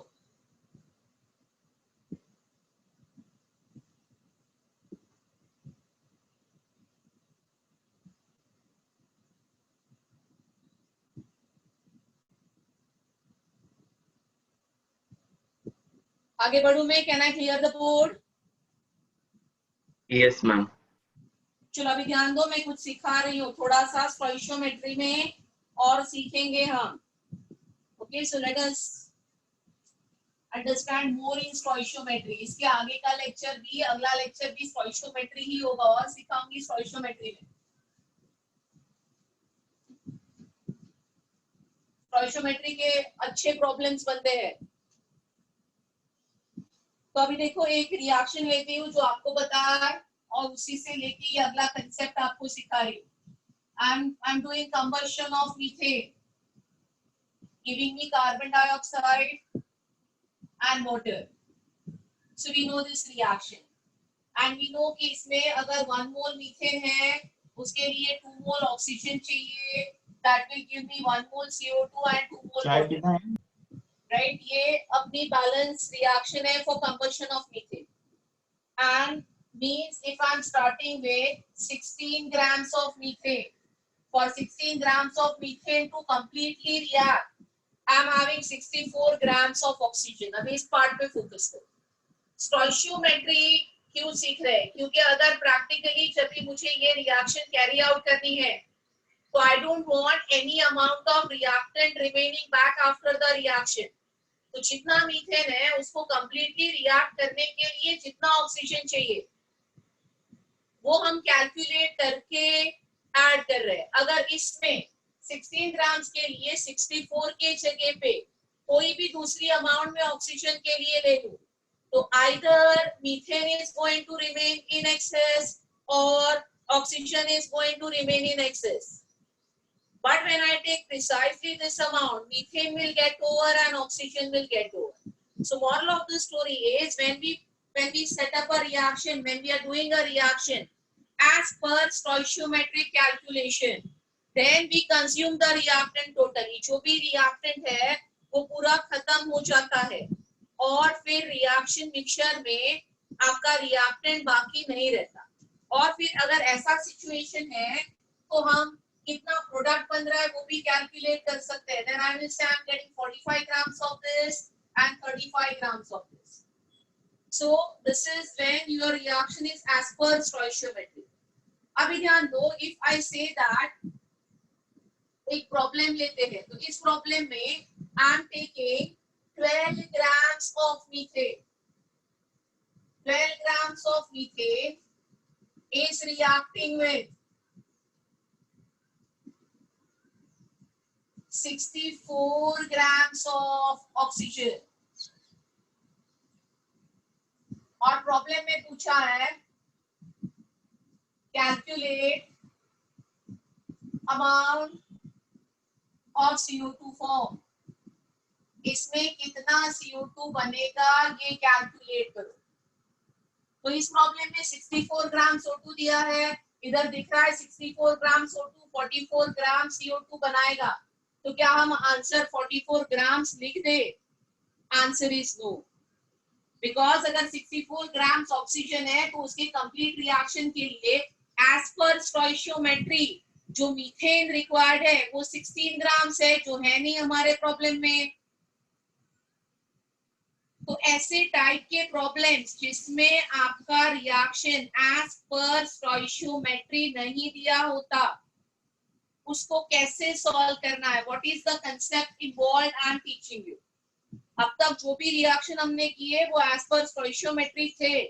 आगे बढ़ू मैं? Can I clear the board? Yes ma'am. चलो अभी ध्यान दो, मैं कुछ सिखा रही हूँ थोड़ा सा स्टोइशियोमेट्री में और सीखेंगे हम। Okay, so let us understand more in stoichiometry. इसके आगे का लेक्चर भी, अगला लेक्चर भी स्टोइशियोमेट्री ही होगा और सिखाऊंगी स्टोइशियोमेट्री में। स्टोइशियोमेट्री के अच्छे प्रॉब्लम्स बनते हैं। तो अभी देखो एक रिएक्शन लेती हूँ जो आपको बता, और उसी से लेके ये अगला कंसेप्ट आपको सिखा रही हूँ। I am doing combustion of methane giving me carbon dioxide and water. So we know this reaction and we know कि इसमें अगर 1 mole मीथेन है उसके लिए 2 mole ऑक्सीजन चाहिए, that will give me 1 mole CO2 and 2 mole water. Right, ये अपनी balance reaction है for combustion of methane and means if I'm starting with 16 grams of methane, for 16 grams of methane to completely react, I'm having 64 grams of oxygen. अभी इस part पे focus करो. Stoichiometry क्यों सीख रहे हैं? क्योंकि अगर प्रैक्टिकली जब भी मुझे ये रिएक्शन कैरी आउट करनी है, तो I don't want any amount of reactant remaining back after the reaction. तो जितना मीथेन है उसको completely react करने के लिए जितना ऑक्सीजन चाहिए वो हम कैलकुलेट करके ऐड कर रहे हैं. अगर इसमें 16 ग्राम्स के लिए 64 के जगह पे कोई भी दूसरी अमाउंट में ऑक्सीजन के लिए ले लूं, तो either methane is going to remain in excess और oxygen is going to remain in excess. But when I take precisely this amount, methane will get over and oxygen will get over. So moral of the story is when we set up a reaction, when we are doing a reaction as per stoichiometric calculation, then we consume the reactant totally. जो भी reactant है वो पूरा खत्म हो जाता है और फिर reaction mixture में आपका reactant बाकी नहीं रहता. और फिर अगर ऐसा situation है तो हम कितना प्रोडक्ट बन रहा है वो भी कैलकुलेट कर सकते हैं. Then I will say I'm getting 45 grams of this and 35 grams of this. So this is when your reaction is as per stoichiometry. अभी ध्यान दो, if I say that एक प्रॉब्लम लेते हैं, तो इस प्रॉब्लम में I am taking 12 grams of methane. 12 grams of methane is reacting with 64 grams of oxygen. और प्रॉब्लम में पूछा है calculate amount of CO2 form. इसमें कितना CO2 बनेगा ये कैलकुलेट करो. तो इस प्रॉब्लम में 64 ग्राम CO2 दिया है, इधर दिख रहा है 64 ग्राम CO2 44 ग्राम CO2 बनाएगा. तो क्या हम आंसर 44 ग्राम्स लिख दे? आंसर इज नो, बिकॉज अगर 64 ग्राम्स ऑक्सीजन है तो उसके कंप्लीट रिएक्शन के लिए एज पर स्टोइशियोमेट्री जो मीथेन रिक्वायर्ड है वो 16 ग्राम्स है, जो है नहीं हमारे प्रॉब्लम में. तो ऐसे टाइप के प्रॉब्लम्स जिसमें आपका रिएक्शन एज पर स्टोइशियोमेट्री नहीं दिया होता, उसको कैसे सॉल्व करना है, what is the concept involved, I am teaching you. अब तक जो भी रिएक्शन हमने किए वो एज पर स्टोइशियोमेट्री थे,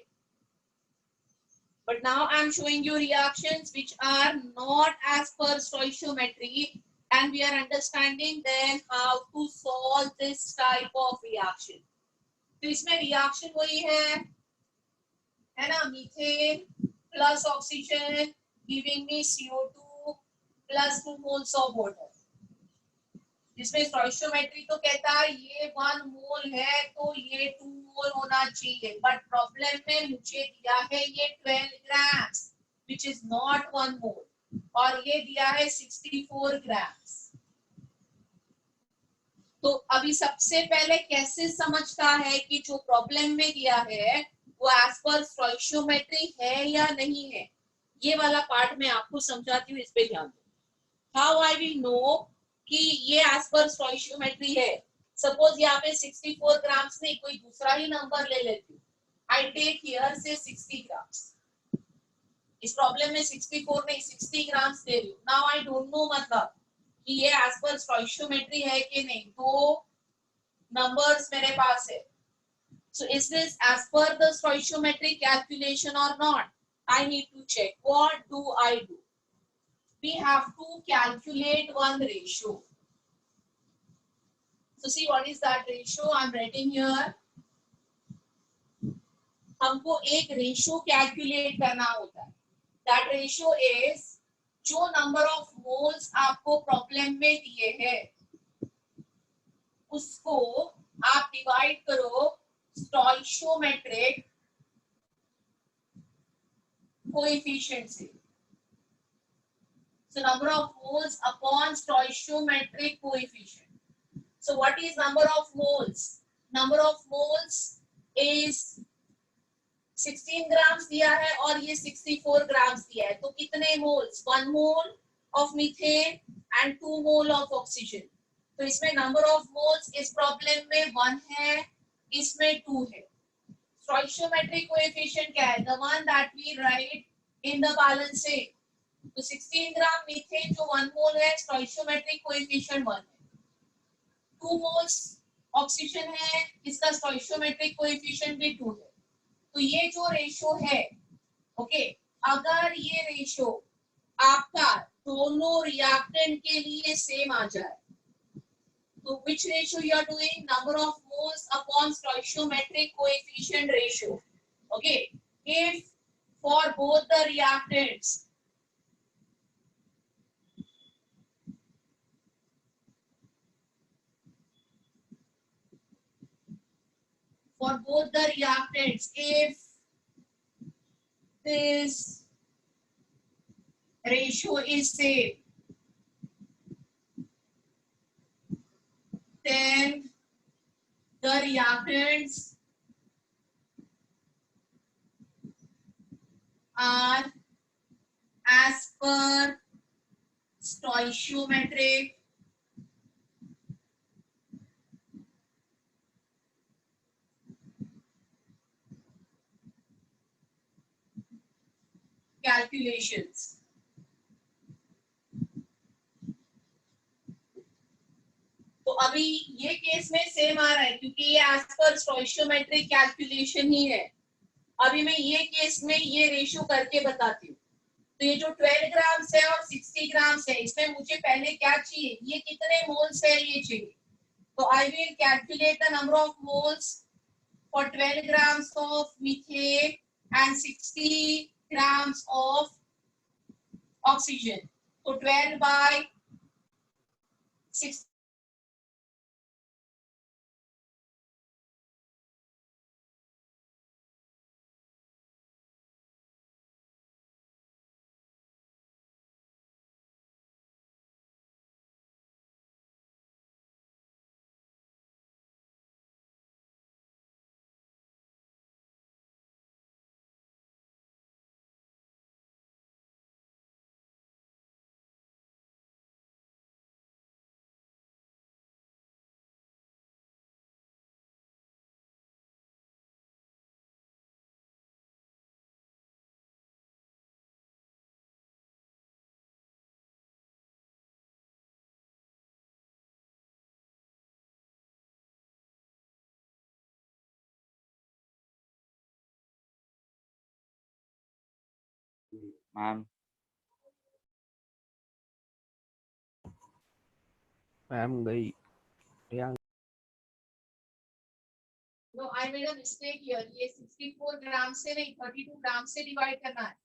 but now I am showing you reactions which are not as per stoichiometry and we are understanding then how to solve this type of reaction. तो इसमें रिएक्शन वही है ना, methane plus oxygen giving me CO2 plus 2 moles of water. जिसमें stoichiometry तो कहता है ये 1 मोल है तो ये 2 मोल होना चाहिए, बट प्रॉब्लम में मुझे दिया है ये 12 ग्राम्स व्हिच इज नॉट 1 मोल और ये दिया है 64 ग्राम्स. तो अभी सबसे पहले कैसे समझता है कि जो प्रॉब्लम में दिया है वो एज पर स्टोइशियोमेट्री है या नहीं है, ये वाला पार्ट मैं आपको समझाती हूँ, इस पे ध्यान दो. How I will know कि ये as per stoichiometry है. Suppose यहाँ पे 64 ग्राम्स नहीं कोई दूसरा ही नंबर ले लेती हूँ. I take here से 60 ग्राम्स. इस प्रॉब्लम में 64 नहीं 60 ग्राम्स दे रही हूँ. Now I don't know मतलब कि ये as per stoichiometry है कि नहीं. दो नंबर्स मेरे पास है. So is this as per the stoichiometric calculation or not? I need to check. What do I do? We have to calculate one ratio. So see what is that ratio? I'm writing here. हमको एक ratio calculate करना होता है. That ratio is जो number of moles आपको problem में दिए हैं उसको आप डिवाइड करो स्टोइशियोमेट्रिक कोएफिशिएंट से. So number of moles upon stoichiometric coefficient. So what is number of moles? Number of moles is 16 grams दिया है और ये 64 grams दिया है, तो कितने moles? 1 mole of methane and 2 mole of oxygen. तो इसमें number of moles इस प्रॉब्लम में 1 है, इसमें 2 है. Stoichiometric coefficient क्या है? The one that we write in the balancing. तो 16 ग्राम मीथेन जो 1 मोल है, स्टोइशियोमेट्रिक कोएफिशिएंट 1 है. 2 मोल्स ऑक्सीजन है, इसका स्टोइशियोमेट्रिक कोएफिशिएंट भी 2 है. तो ये जो रेशो है, ओके, अगर ये रेशो आपका दोनों रिएक्टेंट के लिए सेम आ जाए, तो which ratio you are doing? Number of moles upon stoichiometric coefficient ratio. Okay, if for both the reactants if this ratio is same, then the reactants are as per stoichiometric calculations. तो अभी ये case में same आ रहा है क्योंकि ये as per स्टोइशियोमेट्रिक calculation ही है. अभी मैं ये केस में ये रेशियो करके बताती हूँ. तो ये जो 12 ग्राम्स है और 60 ग्राम्स है, इसमें मुझे पहले क्या चाहिए, ये कितने मोल्स है ये चाहिए. तो आई will calculate the number of moles for 12 grams of methane and 60 grams of oxygen. So 12 by 6. Ma'am गई. No, I made a mistake here. ये 64 ग्राम से नहीं 32 ग्राम से डिवाइड करना है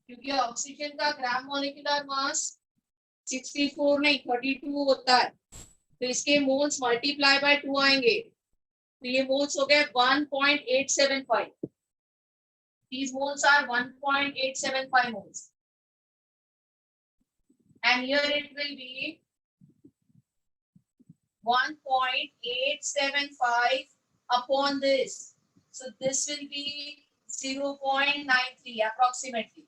क्योंकि ऑक्सीजन का ग्राम मॉलिक्यूलर मास 64 नहीं 32 होता है. तो इसके मोल्स मल्टीप्लाई बाय 2 आएंगे. तो ये मोल्स हो गए 1.875. These moles are 1.875 moles. And here it will be 1.875 upon this. So this will be 0.93 approximately.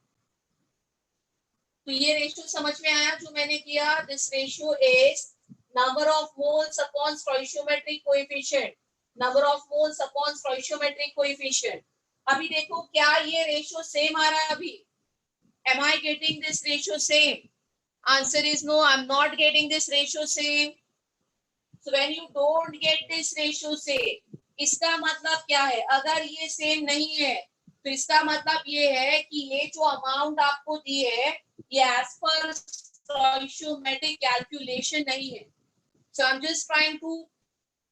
तो ये रेशियो समझ में आया जो मैंने किया. This ratio is number of moles upon stoichiometric coefficient. Number of moles upon stoichiometric coefficient. अभी देखो क्या ये रेशियो सेम आ रहा है अभी. Am I getting this ratio same? Answer is no, I'm not getting this ratio same. So when you don't get this ratio same, इसका मतलब क्या है? अगर ये सेम नहीं है तो इसका मतलब ये है कि ये जो अमाउंट आपको दी है ये as per stoichiometric calculation नहीं है. So I'm just trying to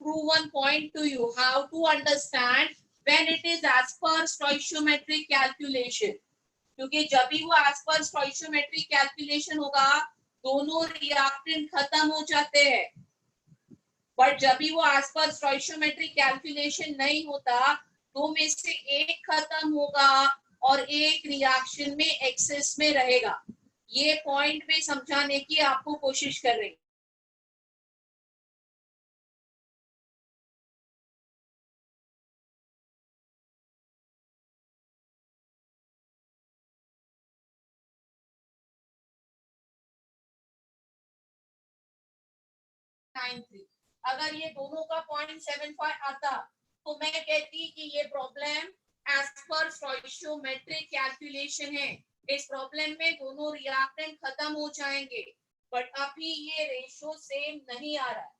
prove one point to you how to understand when it is as per stoichiometric calculation. क्योंकि जब भी वो as per stoichiometric calculation होगा दोनों रिएक्टेंट खत्म हो जाते हैं. बट जब भी वो as per stoichiometric calculation नहीं होता दो में से एक खत्म होगा और एक रिएक्शन में एक्सेस में रहेगा. ये पॉइंट में समझाने की आपको कोशिश कर रही हूं. 0.93। अगर ये दोनों का 0.75 आता तो मैं कहती कि ये problem as per stoichiometric calculation है। इस प्रॉब्लम में दोनों रिएक्टेंट खत्म हो जाएंगे, बट अभी ये रेशियो सेम नहीं आ रहा है।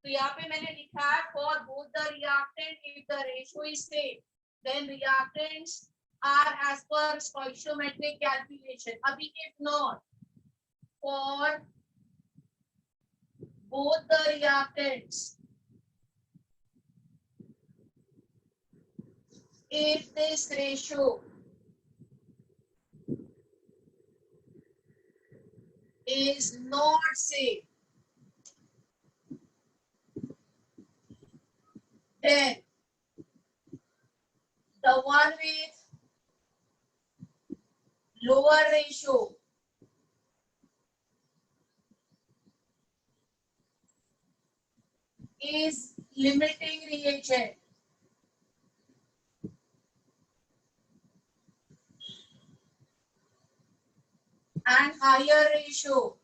तो यहाँ पे मैंने लिखा है for both the reactant if the ratio is same then reactants are as per stoichiometric calculation. अभी if not for both the reactants if this ratio is not same, then the one with lower ratio is limiting reagent and higher ratio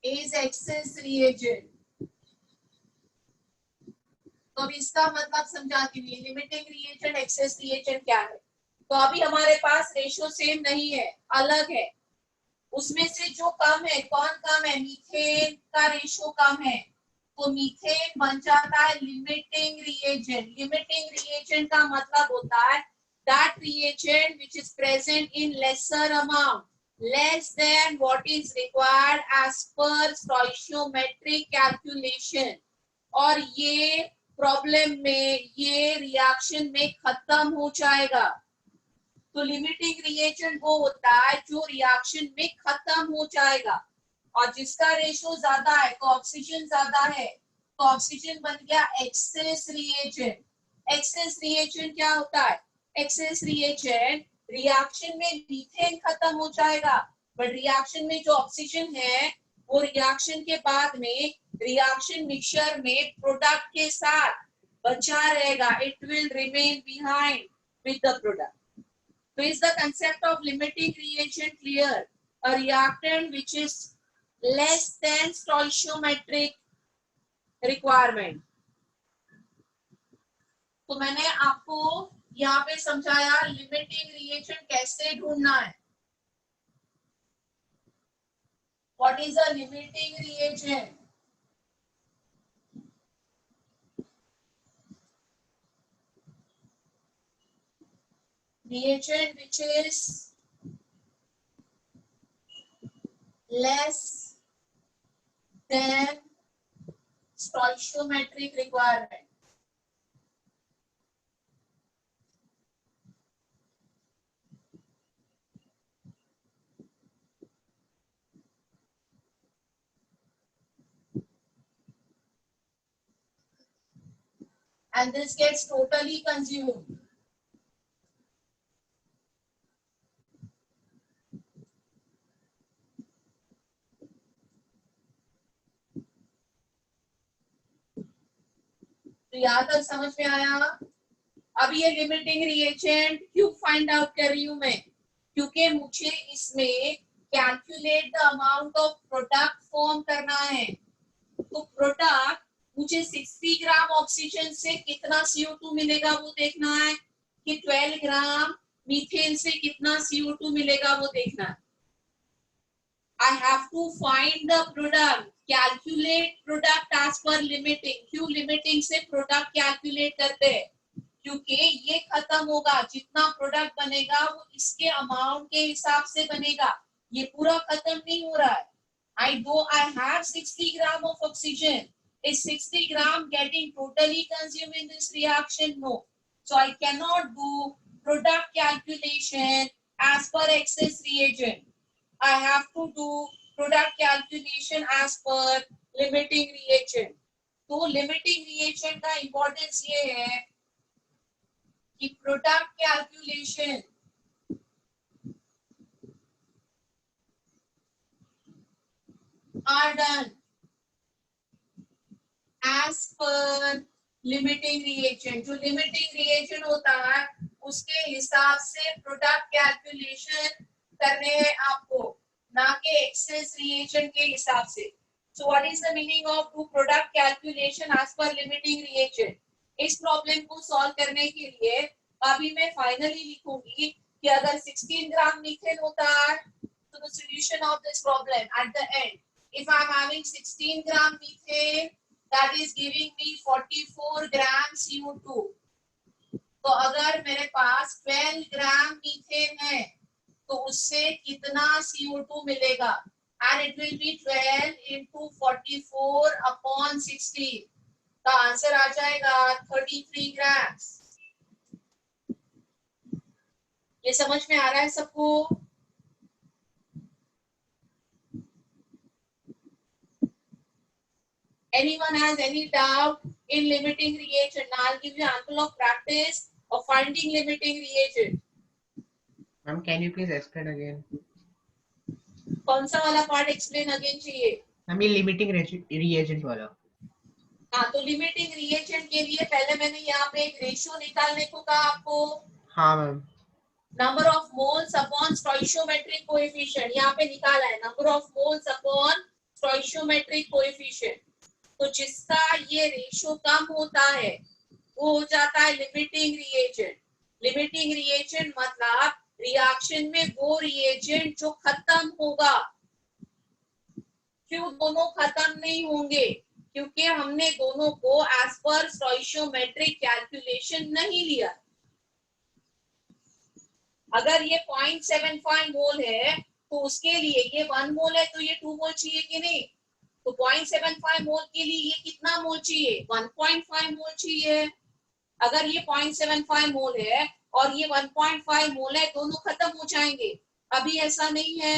is excess reagent। तो अब इसका मतलब समझाती हूँ, limiting reagent access reagent क्या है। तो अभी हमारे पास रेशियो सेम नहीं है, अलग है। उसमें से जो कम है, कौन कम है? मीथेन का रेशियो कम है, तो मीथेन बन जाता है लिमिटिंग रिएजेंट। लिमिटिंग रिएजेंट का मतलब होता है that reagent which is present in lesser amount, less than what is required as per stoichiometric calculation। और ये प्रॉब्लम में, ये रिएक्शन में खत्म हो जाएगा। तो लिमिटिंग रिएजेंट वो होता है जो रिएक्शन में खत्म हो जाएगा, और जिसका रेशियो ज्यादा है, तो ऑक्सीजन ज्यादा है, तो ऑक्सीजन बन गया एक्सेस रिएजेंट। एक्सेस रिएजेंट क्या होता है? एक्सेस रिएजेंट रिएक्शन में मीथेन खत्म हो जाएगा, बट रिएक्शन में जो ऑक्सीजन है वो रिएक्शन के बाद में रिएक्शन मिक्सचर में प्रोडक्ट के साथ बचा रहेगा। It will remain behind with the product. So is the concept of limiting reagent clear? A reactant which is less than stoichiometric requirement। तो मैंने आपको यहाँ पे समझाया लिमिटिंग रिएजेंट कैसे ढूंढना है। What is a limiting reagent? Reagent which is less than stoichiometric requirement। And this gets totally consumed। तो यहाँ तक समझ में आया? अब ये लिमिटिंग रिएजेंट क्यों फाइंड आउट कर रही हूं मैं? क्योंकि मुझे इसमें calculate the amount of product form करना है। तो प्रोडक्ट मुझे 60 ग्राम ऑक्सीजन से कितना CO2 मिलेगा वो देखना है, कि 12 ग्राम मीथेन से कितना CO2 मिलेगा वो देखना है। I have to find the product, calculate product as per limiting। क्यों लिमिटिंग से प्रोडक्ट कैलकुलेट करते हैं? क्योंकि ये खत्म होगा, जितना प्रोडक्ट बनेगा वो इसके अमाउंट के हिसाब से बनेगा, ये पूरा खत्म नहीं हो रहा है। I have 60 gram of oxygen, is 60 gram getting totally consumed in this reaction? No. So I cannot do product calculation as per excess reagent। I have to do product calculation as per limiting reagent। तो limiting reagent का importance ये है कि product calculation are done as per limiting reagent। जो limiting reagent होता है उसके हिसाब से product calculation करने हैं आपको, ना कि एक्सेस रिएजेंट के हिसाब से। So what is the meaning of do product calculation as per limiting reagent? इस प्रॉब्लम को सॉल्व करने के लिए अभी मैं फाइनली लिखूंगी कि अगर 16 ग्राम मीथेन होता है तो the solution of this problem at the end, if I am having 16 gram methane, that is giving me 44 gram CO2. तो अगर मेरे पास 12 ग्राम मीथेन है तो उससे कितना CO2 मिलेगा? And it will be 12 into 44 upon 16. तो आंसर आ जाएगा 33 grams. ये समझ में आ रहा है सबको? Anyone has any doubt in limiting reagent? I'll give you ample of practice of finding limiting reagent. Ma'am, can you please explain again? कौन सा वाला पार्ट एक्सप्लेन अगेन चाहिए? Ma'am, ये limiting reagent वाला. हाँ, तो लिमिटिंग रिएजेंट के लिए पहले मैंने यहाँ पे एक रेशियो निकालने को कहा आपको. हाँ ma'am. Number of moles upon stoichiometric coefficient यहाँ पे निकाला है. Number of moles upon stoichiometric coefficient. तो जिसका ये रेशियो कम होता है वो हो जाता है लिमिटिंग रिएजेंट. लिमिटिंग रिएजेंट मतलब रिएक्शन में वो रिएजेंट जो खत्म होगा. क्यों दोनों खत्म नहीं होंगे? क्योंकि हमने दोनों को एज पर स्टोइशियोमेट्रिक कैलकुलेशन नहीं लिया. अगर ये 0.75 मोल है तो उसके लिए ये 1 मोल है तो ये 2 मोल चाहिए कि नहीं? तो 0.75 मोल के लिए ये कितना मोल चाहिए? 1.5 मोल चाहिए. अगर ये 0.75 मोल है और ये 1.5 मोल है, दोनों खत्म हो जाएंगे. अभी ऐसा नहीं है.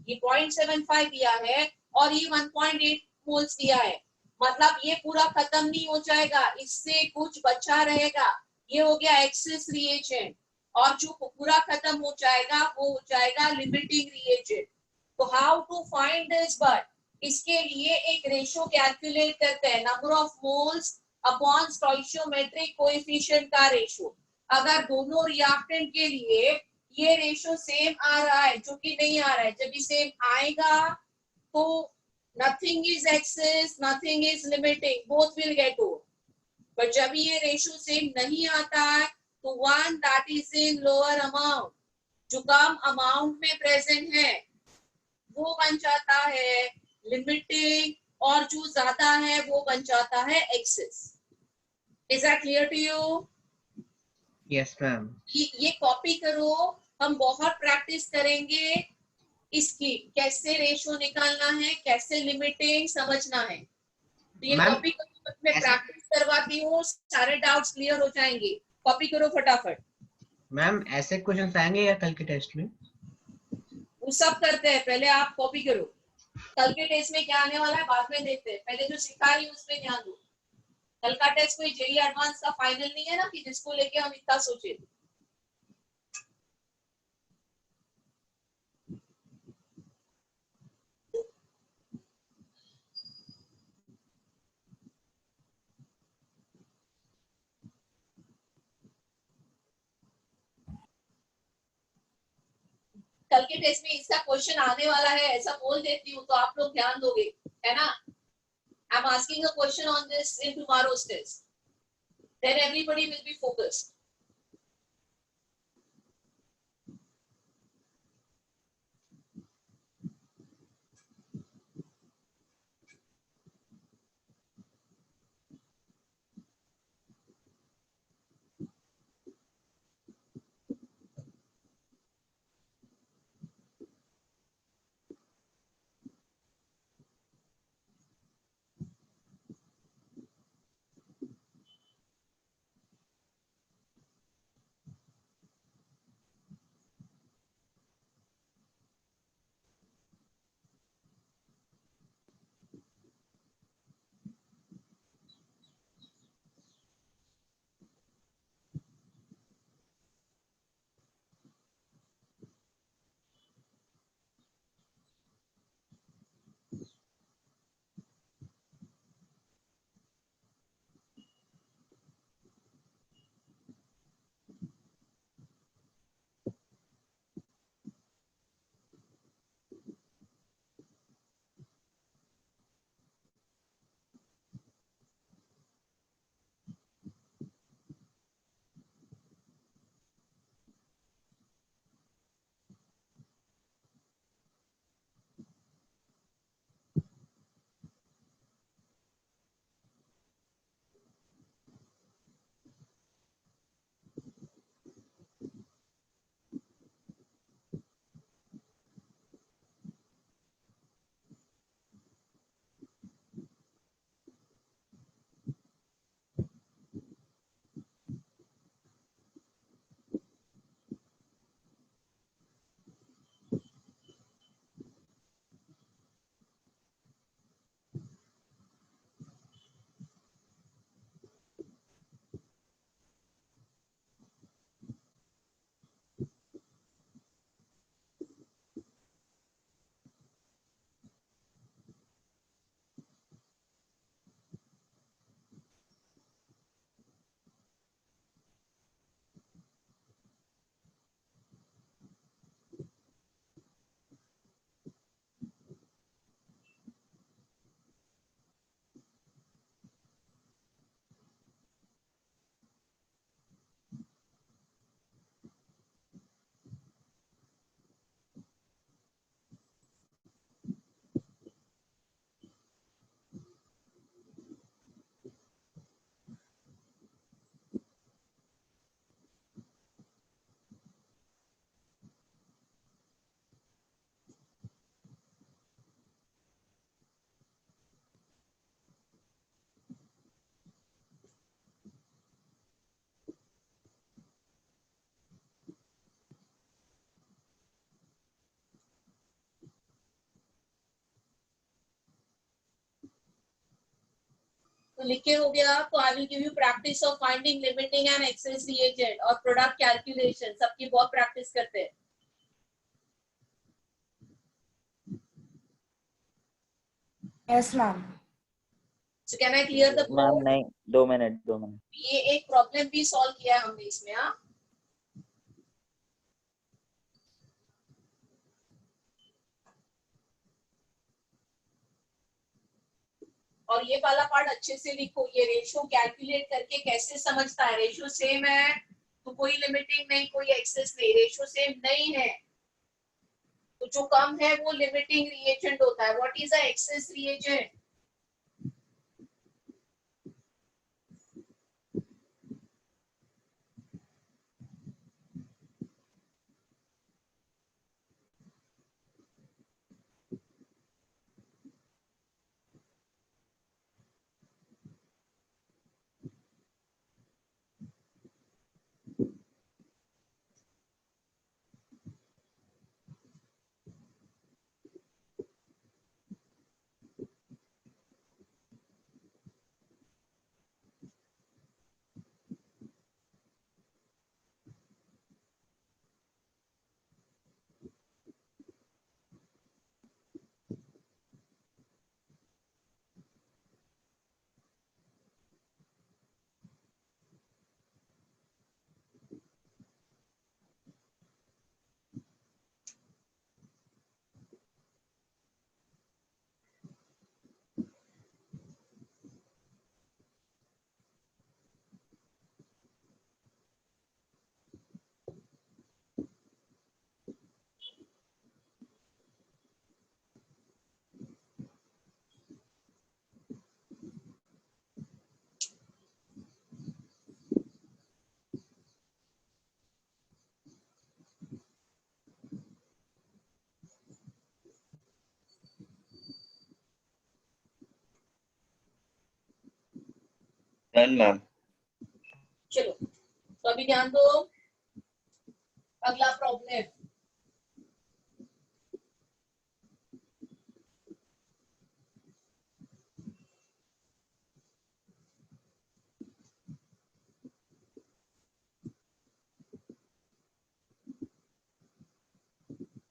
ये 0.75 दिया है और ये 1.8 मोल्स दिया है. मतलब ये पूरा खत्म नहीं हो जाएगा, इससे कुछ बचा रहेगा. ये हो गया एक्सेस रिएजेंट. और जो पूरा खत्म हो जाएगा वो हो जाएगा लिमिटिंग रिएजेंट. तो how to find this? But इसके लिए एक रेशियो कैलकुलेट करते हैं. Number of moles upon stoichiometric coefficient का रेशियो. अगर दोनों रिएक्टेंट के लिए ये रेशियो सेम आ रहा है, जो कि नहीं आ रहा है, जब भी सेम आएगा तो nothing is excess, nothing is limiting, both will get over. but जब ये रेशियो सेम नहीं आता है तो one that is in lower amount, जो कम अमाउंट में प्रेजेंट है, वो बन जाता है लिमिटिंग और जो ज्यादा है वो बन जाता है access. Is that clear to you? Yes ma'am. ये कॉपी करो. हम बहुत प्रैक्टिस करेंगे इसकी, कैसे रेशियो निकालना है, कैसे लिमिटिंग समझना है. तो ये कॉपी करो, मैं प्रैक्टिस करवाती हूँ, सारे डाउट्स क्लियर हो जाएंगे. कॉपी करो फटाफट. मैम ऐसे क्वेश्चन आएंगे या कल के टेस्ट में? वो सब करते हैं, पहले आप कॉपी करो. कल के टेस्ट में क्या आने वाला है बाद में देखते हैं. पहले जो सिखा रही हूँ उस पर ध्यान दो. कल का टेस्ट कोई जेई एडवांस का फाइनल नहीं है ना कि जिसको लेके हम इतना सोचे. कल के टेस्ट में इसका क्वेश्चन आने वाला है ऐसा बोल देती हूँ तो आप लोग ध्यान दोगे, है ना? I'm asking a question on this in tomorrow's test. Then everybody will be focused. तो लिख के हो गया। तो I will give you practice of finding limiting and access reagent और प्रोडक्ट कैलकुलेशन, सबकी बहुत प्रैक्टिस करते हैं। Yes ma'am. So can I clear the ma'am code? नहीं, 2 मिनट। ये एक प्रॉब्लम भी सॉल्व किया है हमने इसमें। हाँ, और ये वाला पार्ट अच्छे से लिखो। ये रेशियो कैलकुलेट करके कैसे समझता है। रेशियो सेम है तो कोई लिमिटिंग नहीं, कोई एक्सेस नहीं। रेशियो सेम नहीं है तो जो कम है वो लिमिटिंग रिएजेंट होता है। What is a access reagent? Done ma'am. चलो तो अभी ध्यान दो। अगला प्रॉब्लम,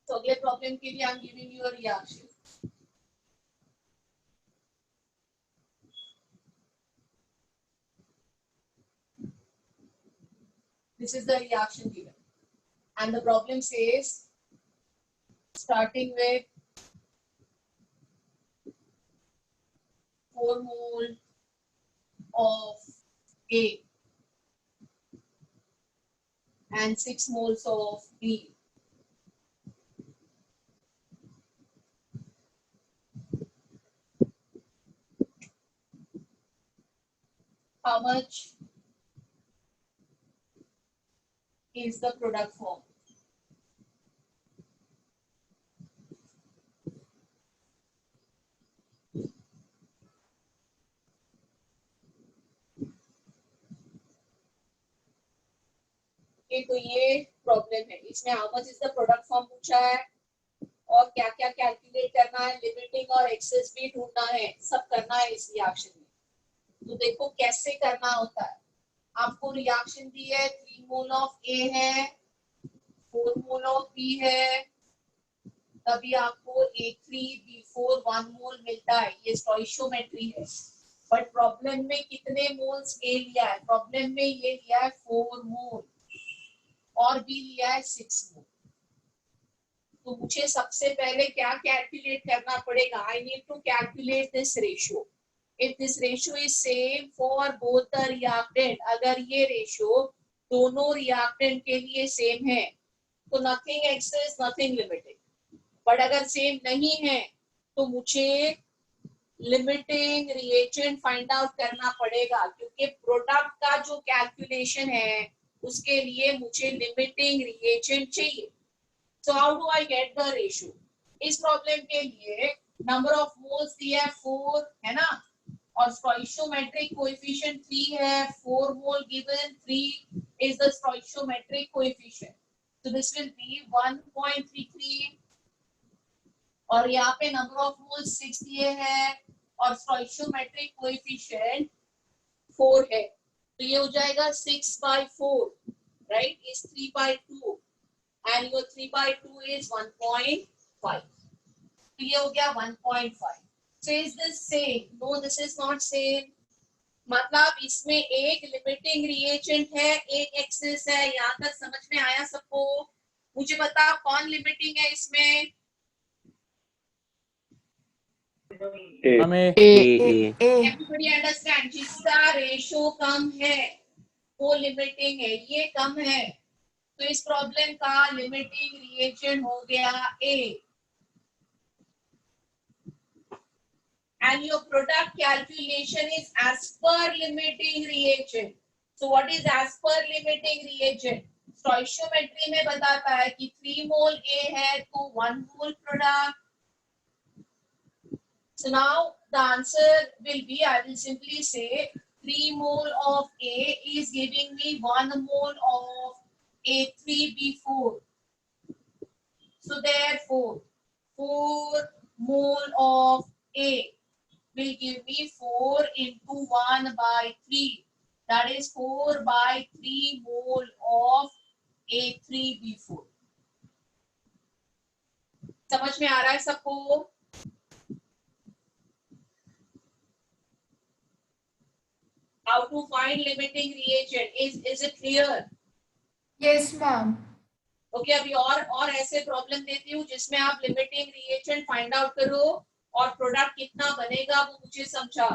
तो अगले प्रॉब्लम के लिए I am giving you a reaction. This is the reaction given, and the problem says starting with 4 mole of A and 6 moles of B. How much is the product form? तो ये problem है। इसमें how much is the product form पूछा है और क्या क्या calculate करना है, लिमिटिंग और एक्सेस भी ढूंढना है, सब करना है इस रिएक्शन में। तो देखो कैसे करना होता है। आपको रिएक्शन दी है, 3 मोल ऑफ ए है, 4 मोल ऑफ बी है, तभी आपको A3B4 1 मोल मिलता है। ये स्टोइशियोमेट्री है। बट प्रॉब्लम में कितने मोल्स ए लिया है? प्रॉब्लम में ये लिया है 4 मोल और बी लिया है 6 मोल। तो मुझे सबसे पहले क्या कैलकुलेट करना पड़ेगा? I need to calculate this ratio. If this ratio is same for both the reactant, अगर ये रेशियो दोनों रिएक्टेंट के लिए सेम है तो nothing excess nothing limiting. But अगर सेम नहीं है तो मुझे लिमिटिंग रिएजेंट फाइंड आउट करना पड़ेगा, क्योंकि प्रोडक्ट का जो कैलकुलेशन है उसके लिए मुझे लिमिटिंग रिएजेंट चाहिए। So how do I get the ratio? इस प्रॉब्लम के लिए नंबर ऑफ मोल्स दिया है 4 है ना, और स्टोइशियोमेट्रिक कोएफिशिएंट 3 है। 4 मोल given, 3 is the stoichiometric coefficient. So this will be 1.33 और यहाँ पे नंबर ऑफ मोल्स 6 दिए हैं और स्टोइशियोमेट्रिक कोएफिशिएंट 4 है, तो ये हो जाएगा 6/4, right, is 3/2 and your 3/2 is 1.5, तो ये हो गया 1.5. So is this same? No, this is not same. मतलब इसमें एक लिमिटिंग रिएजेंट है, एक एक्सिस है. यहाँ तक समझ में आया सबको? मुझे बता कौन लिमिटिंग है इसमें? हमें Everybody understand? जिसका रेशो कम है वो लिमिटिंग है, ये कम है, तो इस प्रॉब्लम का लिमिटिंग रिएजेंट हो गया A. And your product calculation is as per limiting reagent. So what is as per limiting reagent? Stoichiometry में बताता है कि 3 mole A है तो 1 mole product. So now the answer will be, I will simply say 3 mole of A is giving me 1 mole of A3B4. So therefore 4 mole of A will give me 4 into 1/3. That is 4/3 mole of A3B4. समझ में आ रहा है सबको? How to find limiting reagent? Is it clear? Yes, ma'am. Okay, अभी और ऐसे problem देती हूँ जिसमें आप लिमिटिंग रिएजेंट फाइंड आउट करो और प्रोडक्ट कितना बनेगा वो मुझे समझा.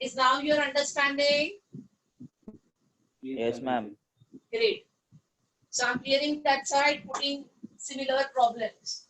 Is now your understanding? Yes, ma'am. Great. So I'm clearing that side, putting similar problems.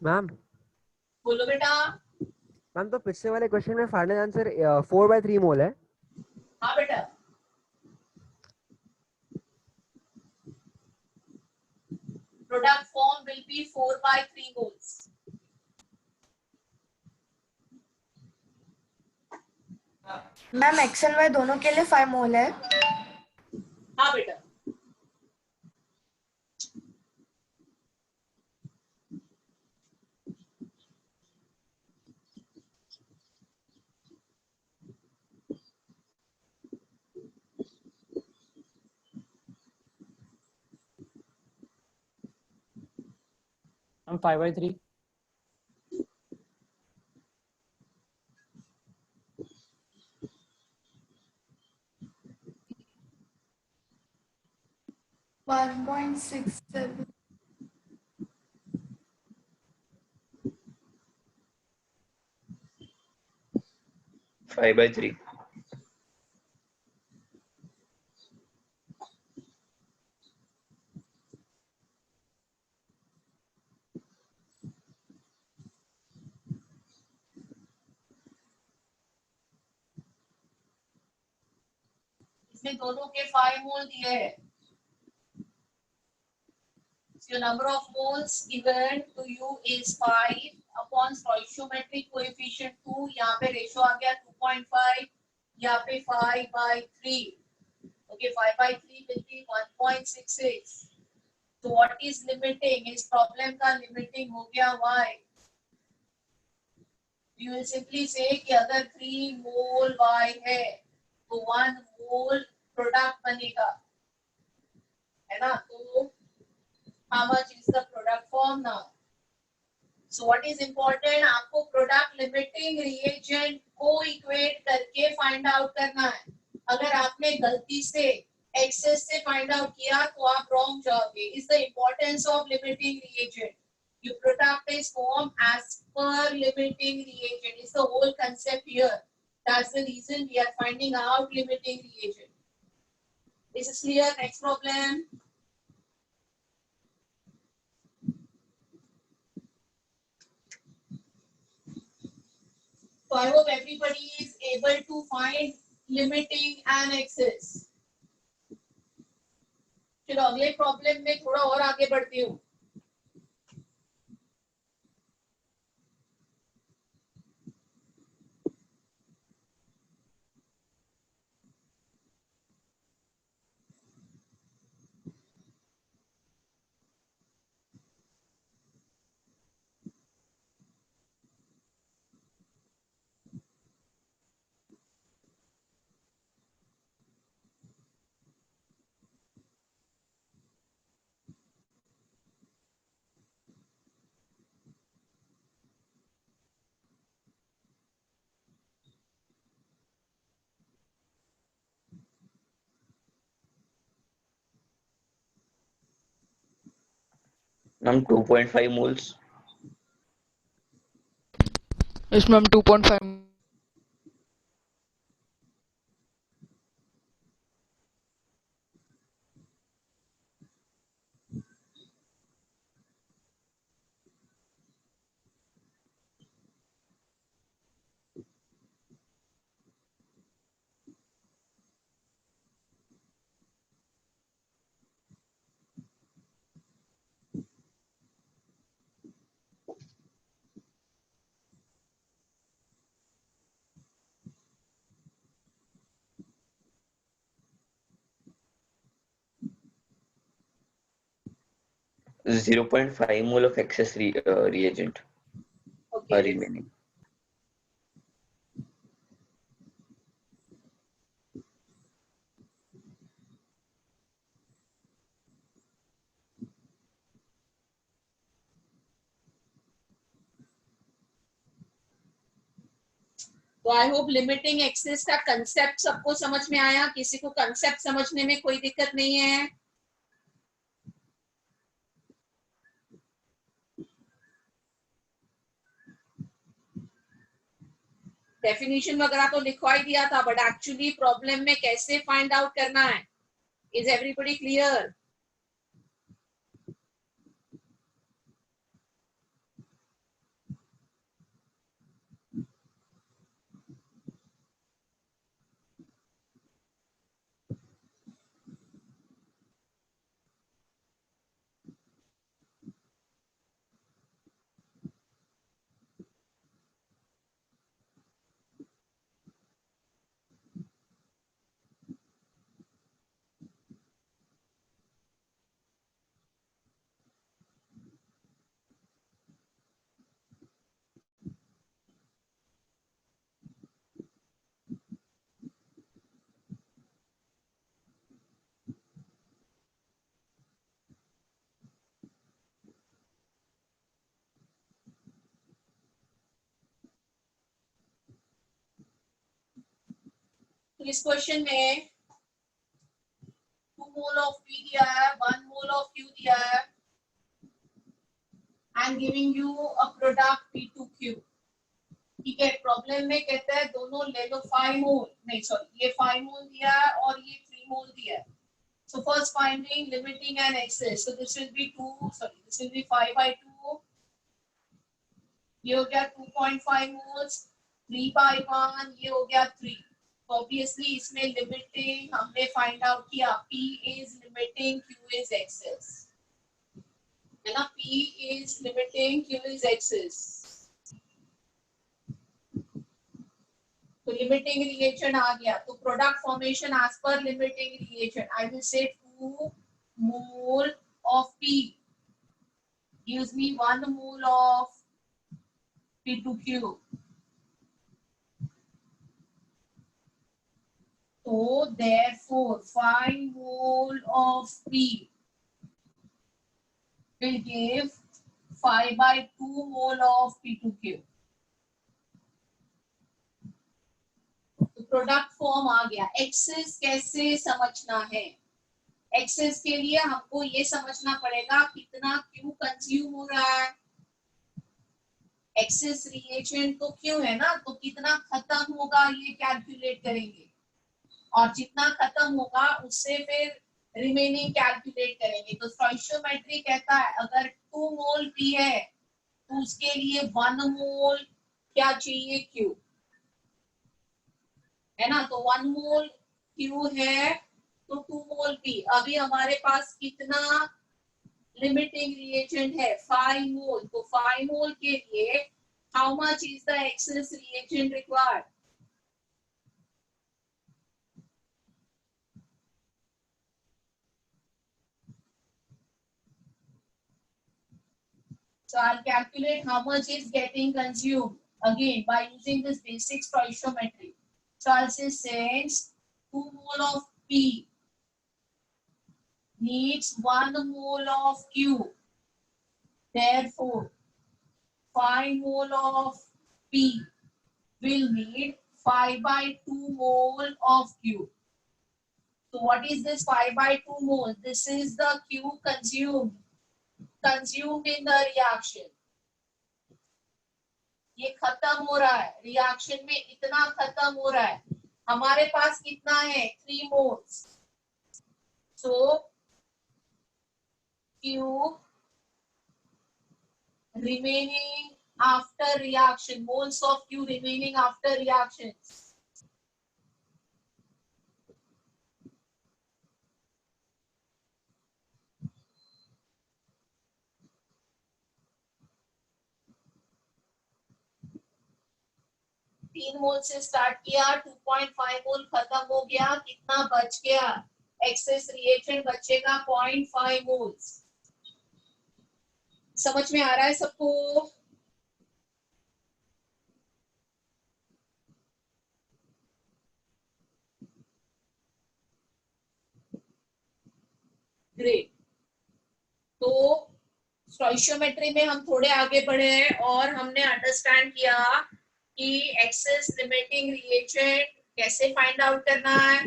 Ma'am बोलो बेटा. मैम तो पिछले वाले क्वेश्चन में फाइनल आंसर 4/3 मोल है. हाँ बेटा. Product form will be 4/3 moles. Ma'am X and Y दोनों के लिए 5 मोल है. हाँ बेटा. हम 5/3. $1.67. 5/3. इसमें दोनों के 5 मोल दिए हैं. So your number of moles given to you is 5 upon stoichiometric coefficient 2. यहाँ पे रेशो आ गया 2.5. यहाँ पे 5/3. Okay, 5/3 will be 1.66. So what is limiting? इस प्रॉब्लम का लिमिटिंग हो गया y. You will simply say कि अगर 3 मोल y है तो 1 मोल प्रोडक्ट बनेगा, है ना? तो how much is the product form now? So what is important? आपको प्रोडक्ट लिमिटिंग रिएजेंट को इक्वेट करके फाइंड आउट करना है. अगर आपने गलती से एक्सेस से फाइंड आउट किया तो आप रॉन्ग जाओगे. Is the importance of limiting reagent. your product is formed as per limiting reagent. It's the whole concept here. That's the reason we are finding out limiting reagent. This is clear. Next problem. So I hope everybody is able to find limiting and excess. चलो अगले problem में थोड़ा और आगे बढ़ती हूँ. Ma'am 2.5 moles. Yes, ma'am. 2.5. Okay. 0.5 mole of excess reagent are remaining. तो I hope limiting access का कंसेप्ट सबको समझ में आया. किसी को कंसेप्ट समझने में कोई दिक्कत नहीं है? डेफिनेशन वगैरह तो लिखवा ही दिया था, बट एक्चुअली प्रॉब्लम में कैसे फाइंड आउट करना है? Is everybody clear? तो इस क्वेश्चन में 2 मोल ऑफ P दिया है, 1 मोल ऑफ Q दिया है, and giving you a product P2Q. ठीक है. प्रॉब्लम में कहता है दोनों ले लो 5 मोल, नहीं सॉरी, ये 5 मोल दिया है और ये 3 मोल दिया है. So first finding limiting and excess. So this will be 5/2. ये हो गया 2.5 moles. 3/1 ये हो गया 3. Obviously इसमें limiting हमने find out किया. P is limiting, Q is excess. है ना? P is limiting, Q is excess. तो limiting reagent आ गया. तो product formation as per limiting reagent. I will say 2 mole of P gives me 1 mole of P2Q. So therefore 5 mole of P will give 5/2 mole of P2Q. तो product form आ गया. Access कैसे समझना है? Access के लिए हमको ये समझना पड़ेगा कितना Q कंज्यूम हो रहा है एक्सेस रिएजेंट तो क्यों है ना, तो कितना खत्म होगा ये कैलकुलेट करेंगे, और जितना खत्म होगा उससे फिर रिमेनिंग कैलकुलेट करेंगे। तो स्टोइशियोमेट्री कहता है अगर 2 मोल पी है तो उसके लिए 1 मोल क्या चाहिए, क्यू, है ना। तो 1 मोल क्यू है तो 2 मोल पी। अभी हमारे पास कितना लिमिटिंग रिएजेंट है, 5 मोल। तो 5 मोल के लिए how much is the access reagent required? So I'll calculate how much is getting consumed again by using this basic stoichiometry. So I'll say since 2 mole of P needs 1 mole of Q, therefore 5 mole of P will need 5/2 mole of Q. So what is this 5/2 mole? This is the Q consumed in the reaction. ये खत्म हो रहा है reaction में, इतना खत्म हो रहा है। हमारे पास कितना है, 3 moles. So Q remaining after reaction, moles of Q remaining after reactions. तीन मोल से स्टार्ट किया, 2.5 मोल खत्म हो गया, कितना बच गया, एक्सेस रिएजेंट बचेगा 0.5 मोल्स। समझ में आ रहा है सबको? ग्रेट। तो स्टोइशियोमेट्री में हम थोड़े आगे बढ़े हैं और हमने अंडरस्टैंड किया कि एक्सेस लिमिटिंग रिएजेंट कैसे फाइंड आउट करना है।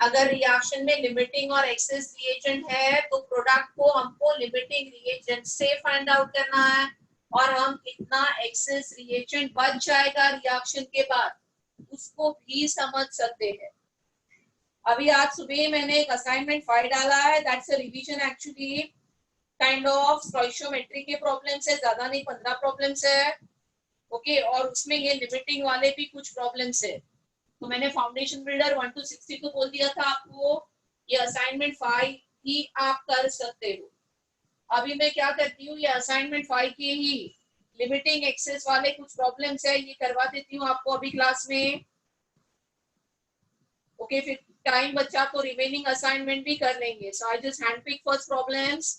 अगर रिएक्शन में लिमिटिंग और एक्सेस रिएजेंट है तो प्रोडक्ट को हमको लिमिटिंग रिएजेंट से फाइंड आउट करना है, और हम कितना एक्सेस रिएजेंट बच जाएगा रिएक्शन के बाद उसको भी समझ सकते हैं। अभी आज सुबह मैंने एक असाइनमेंट 5 डाला है, that's a revision actually kind of stoichiometry के प्रॉब्लम्स है, ज्यादा नहीं 15 प्रॉब्लम्स है, ओके। और उसमें ये लिमिटिंग वाले भी कुछ प्रॉब्लम्स है। तो मैंने फाउंडेशन बिल्डर 1 to 62 बोल दिया था आपको, ये असाइनमेंट 5 ही आप कर सकते हो। अभी मैं क्या करती हूँ, ये असाइनमेंट 5 के ही लिमिटिंग एक्सेस वाले कुछ प्रॉब्लम्स है, ये करवा देती हूँ आपको अभी क्लास में, ओके। फिर टाइम बचा तो रिमेनिंग असाइनमेंट भी कर लेंगे। So I just handpick first problems,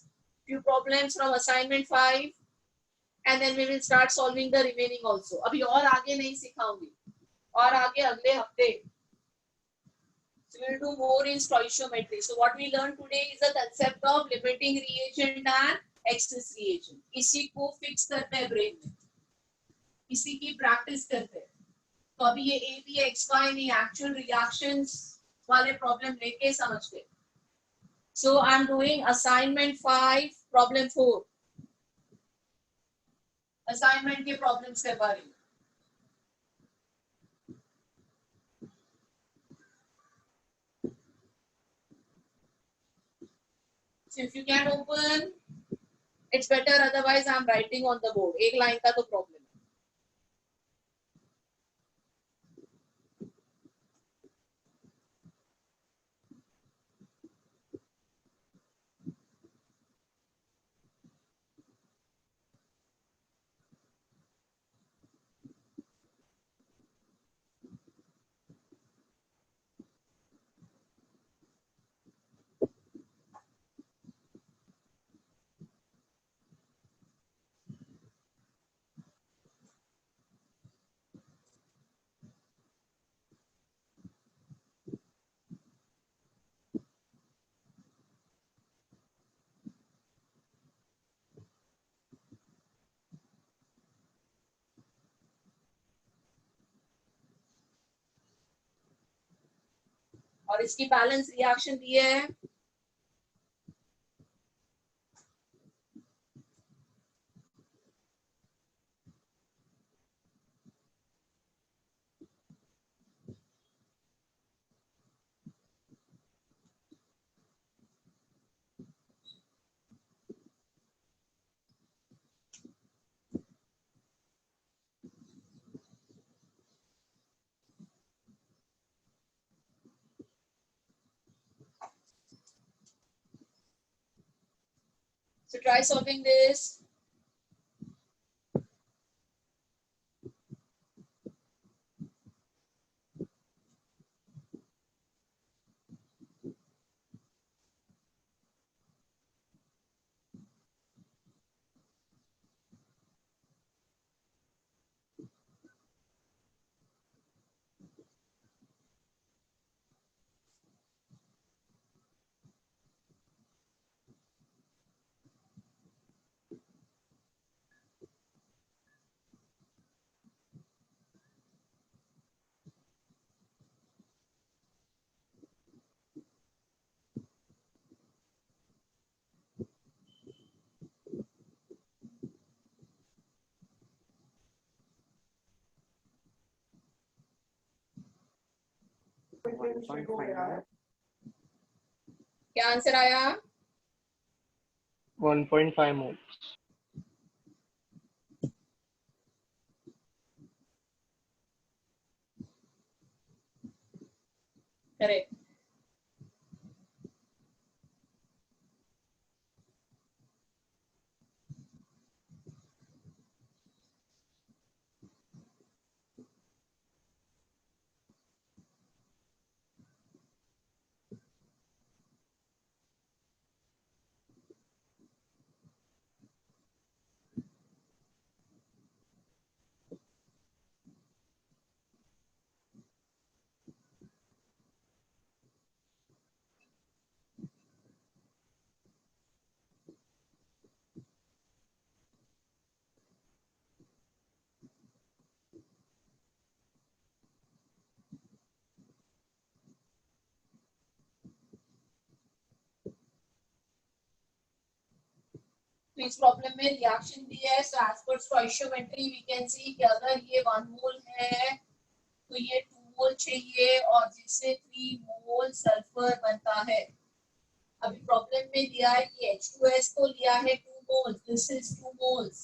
few problems from assignment 5 and then we will start solving the remaining also. अभी और आगे नहीं सिखाऊंगी, और आगे अगले हफ्ते। So we will do more in stoichiometry. So what we learned today is the concept of limiting reagent and excess reagent. इसी को फिक्स करते हैं ब्रेन में, इसी की प्रैक्टिस करते हैं। तो अभी ये A, B, X, Y नहीं, एक्चुअल रिएक्शंस वाले प्रॉब्लम लेके समझते। So I'm doing assignment 5, problem 4. Assignment के problems के बारे में। So if you can open, it's better. Otherwise, I'm writing on the board. एक line का तो problem। और इसकी बैलेंस रिएक्शन दी है, So try solving this. क्या आंसर आया? 1.5 मोल. करेक्ट. तो इस प्रॉब्लम में रिएक्शन दिया है. So as per stoichiometry we can see कि अगर ये 1 मोल है तो ये 2 मोल चाहिए और जिससे 3 मोल सल्फर बनता है. अभी प्रॉब्लम में दिया है कि H2S को लिया है 2 मोल्स. दिस इज 2 मोल्स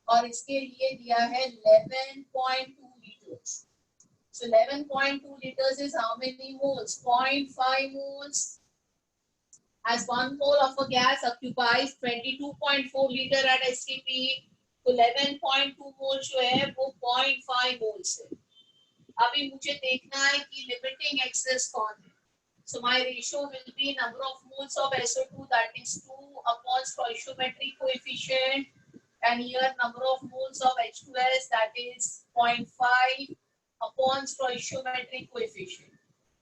और इसके लिए दिया है 11.2 liters. So 11.2 liters is how many moles? 0.5 moles. As 1 mole of a gas occupies 22.4 liter at STP, तो 11.2 मोल जो है वो 0.5 मोल्स है. अभी मुझे देखना है कि लिमिटिंग एक्सेस कौन है. So my ratio will be number of moles of SO2, that is 2 upon stoichiometric coefficient, and here number of moles of H2S, that is 0.5 upon stoichiometric coefficient.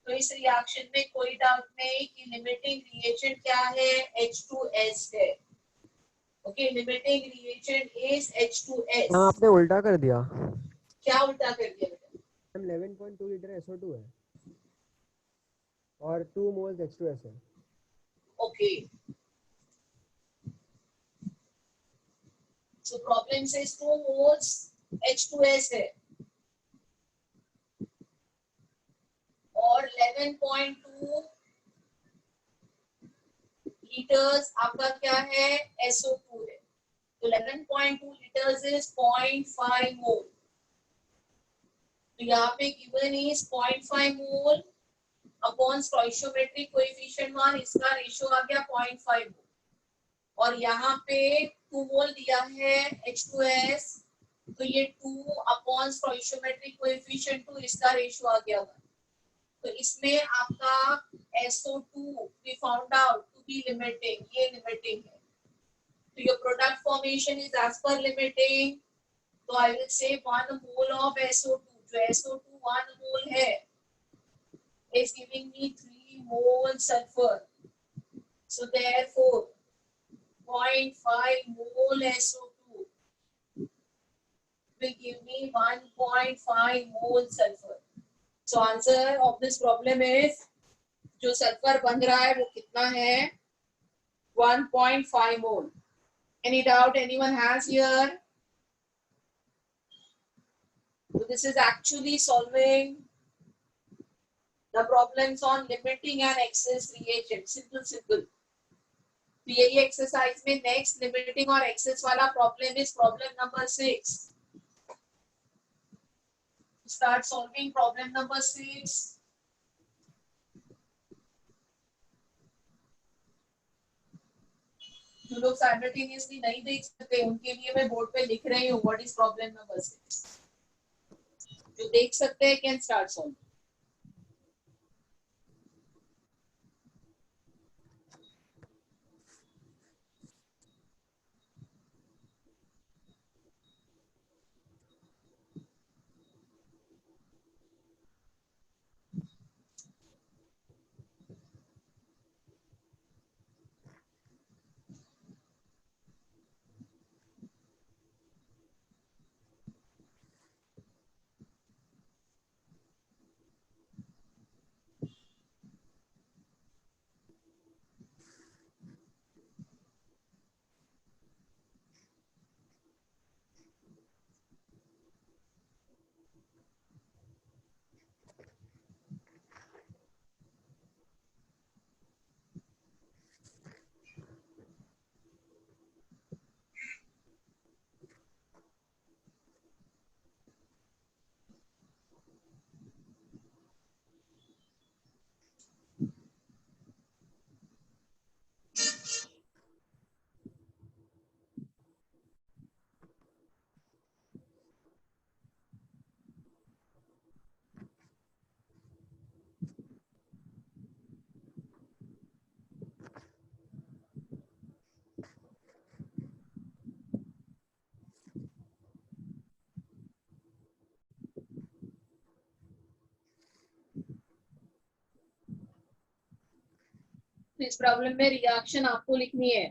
तो इस रिएक्शन में कोई डाउट नहीं कि limiting reagent क्या है? H2S है. Okay, limiting reagent is H2S. हाँ, आपने उल्टा कर दिया. क्या उल्टा कर दिया बेटा? 11.2 लीटर SO2 है और 2 मोल्स H2S है. ओके, सो प्रॉब्लम से 2 मोल्स H2S है और 11.2 लीटर्स आपका क्या है? SO2 है. तो 11.2 लीटर्स इज 0.5 मोल. तो यहाँ पे given is 0.5 mole upon stoichiometric coefficient 1, इसका रेशियो आ गया 0.5 मोल. और यहाँ पे 2 मोल दिया है H2S, तो ये 2 अपॉन स्टोइशियोमेट्रिक कोएफिशिएंट 2, इसका रेशियो आ गया 1. तो इसमें आपका SO2 we found out to be limiting, ये limiting है. तो your product formation is as per limiting. तो I will say 1 mole of SO2, जो SO2 1 mole है, is giving me 3 mole sulfur. So therefore 0.5 mole SO2 will give me 1.5 mole sulfur. So answer of this problem is जो sulphur बन रहा है वो कितना है? 1.5 मोल. Any doubt anyone has here? So this is actually solving the problems on limiting and excess reagent. Simple. तो यही exercise में नेक्स्ट लिमिटिंग और एक्सेस वाला problem is problem number 6. Start solving problem number 6. जो लोग साइमल्टेनियसली नहीं देख सकते उनके लिए मैं बोर्ड पे लिख रही हूँ व्हाट इज प्रॉब्लम नंबर 6. जो देख सकते हैं कैन स्टार्ट सॉल्व. इस प्रॉब्लम में रिएक्शन आपको लिखनी है.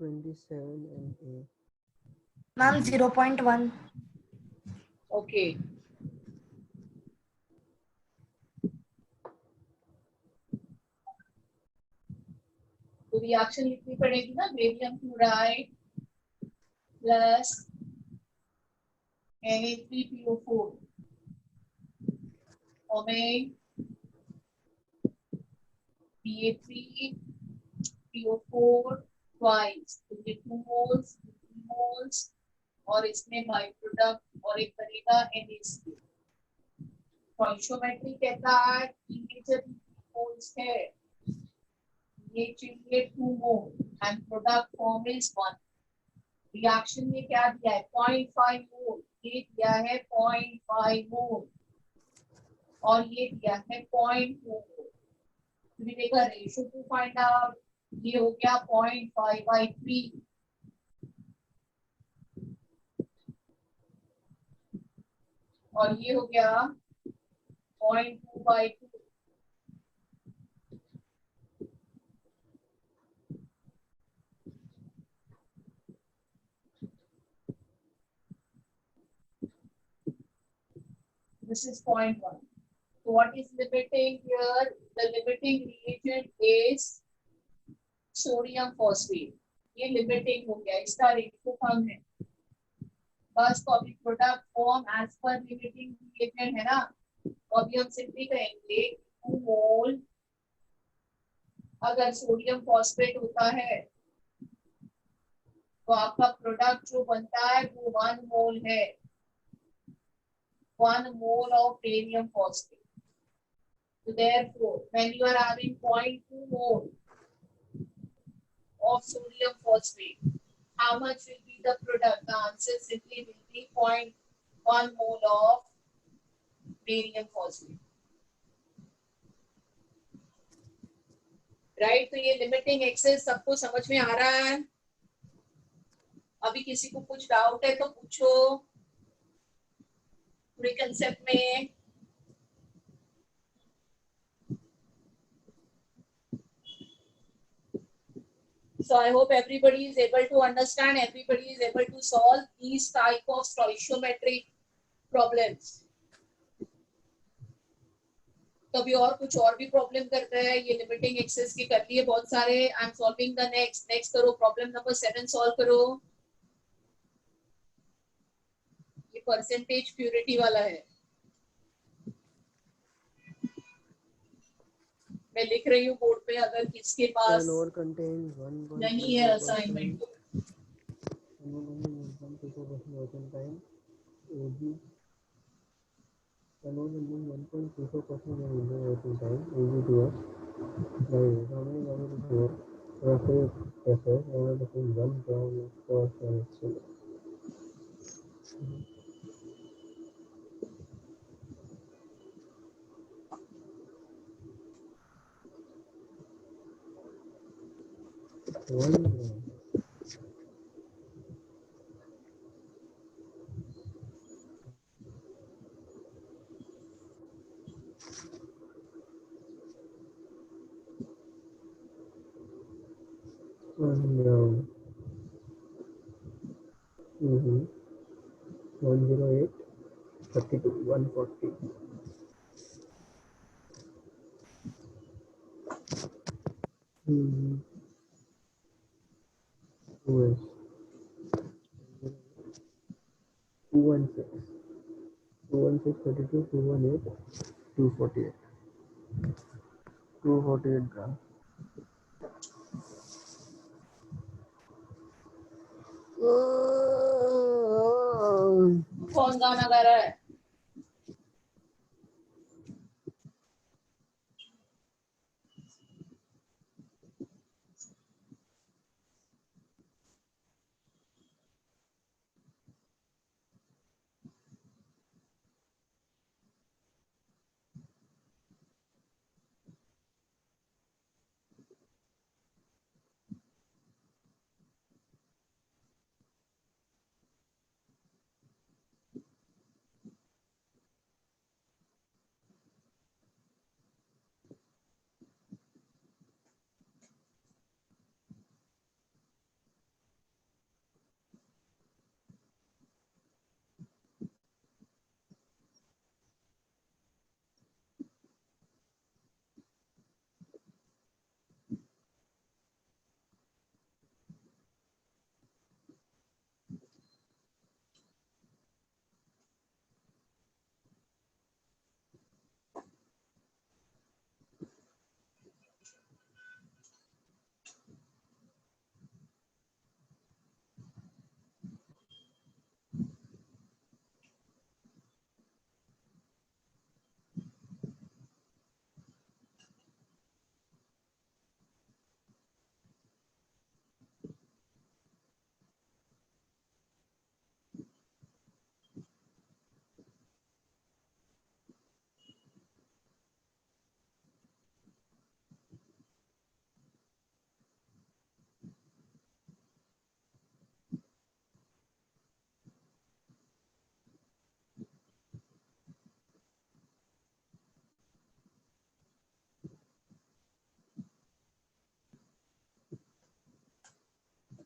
MA. Ma'am 0.1. Okay. तो रिएक्शन लिखनी पड़ेगी ना. Barium chloride plus Na3PO4 forming Na3PO4 twice. तो ये 2 moles 3 moles और इसमें बाई प्रोडक्ट और एक बनेगा NaCl. स्टोइकियोमेट्री कहता है कि ये जब मोल्स है ये चाहिए 2 mole and product form is 1. Reaction में क्या दिया है 0.5 मोल. ये दिया है 0.5 मोल और ये दिया है 0.4 मोल. तो देखा रेशियो टू फाइंड आउट. ये हो गया 0.5/3 और ये हो गया 0.2/2. This is 0.1. So what is limiting here? The limiting reagent is sodium phosphate. ये limiting हो गया. इसका रेशियो कम है. बस तो अभी product form as per limiting reagent है ना. तो अभी हम सिंपली कहेंगे 2 मोल अगर सोडियम फॉस्फेट होता है तो तो आपका प्रोडक्ट जो बनता है वो 1 मोल है, 1 mole of barium phosphate. So therefore, when you are having 0.2 mole of sodium phosphate, how much will be the product? The answer simply will be 0.1 mole of barium phosphate. Right तो ये limiting access सबको समझ में आ रहा है? अभी किसी को कुछ डाउट है तो पूछो पूरे कंसेप्ट में। So I hope everybody is able to understand, everybody is able to solve these type of stoichiometric problems. कभी और कुछ और भी प्रॉब्लम करता है, ये लिमिटिंग एक्सेस की कर लिए बहुत सारे। I am solving the next करो, प्रॉब्लम नंबर 7 सॉल्व करो। ये परसेंटेज प्यूरिटी वाला है, मैं लिख रही हूँ बोर्ड पे, अगर किसके पास नहीं है assignment No. 108, 32, 140. Mm-hmm. 2S. 216. 216, 32, 218, 248. 248 grams. कौन गाना गा रहा है?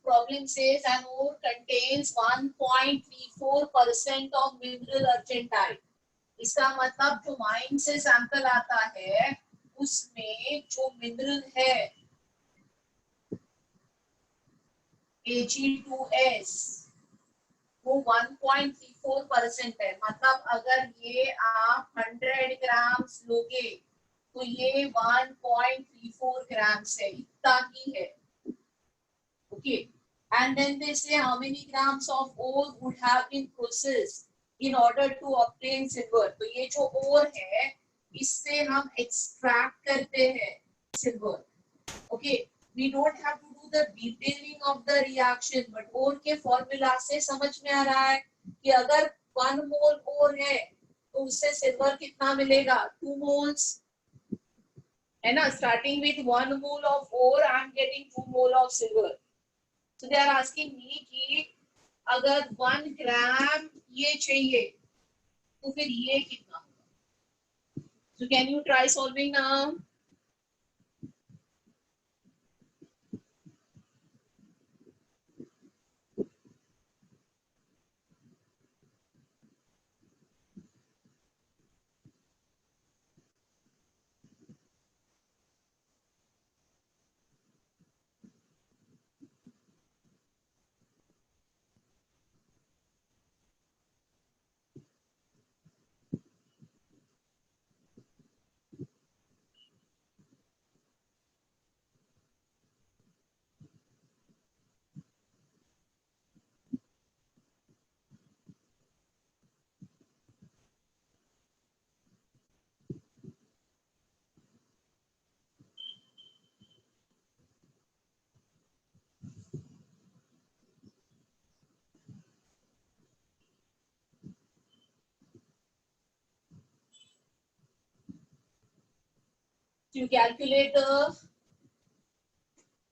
Problem says an ore contains 1.34% of mineral argentite. इसका मतलब जो माइन से सैंपल आता है उसमें जो मिनरल है Ag2S वो 1.34% है। मतलब अगर ये आप 100 ग्राम्स लोगे तो ये 1.34 ग्राम्स है, इतना ही है। Okay and then they say how many grams of ore would have been processed in order to obtain silver. तो ये जो ore है इससे हम extract करते हैं silver. Okay, we don't have to do the detailing of the reaction, but ore के formula से समझ में आ रहा है कि अगर 1 mole ore है तो उससे silver कितना मिलेगा? 2 moles. है ना? Starting with 1 mole of ore, I am getting 2 mole of silver. So they are asking me कि अगर 1 gram ये चाहिए तो फिर ये कितना होगा? So can you try solving now? To calculate the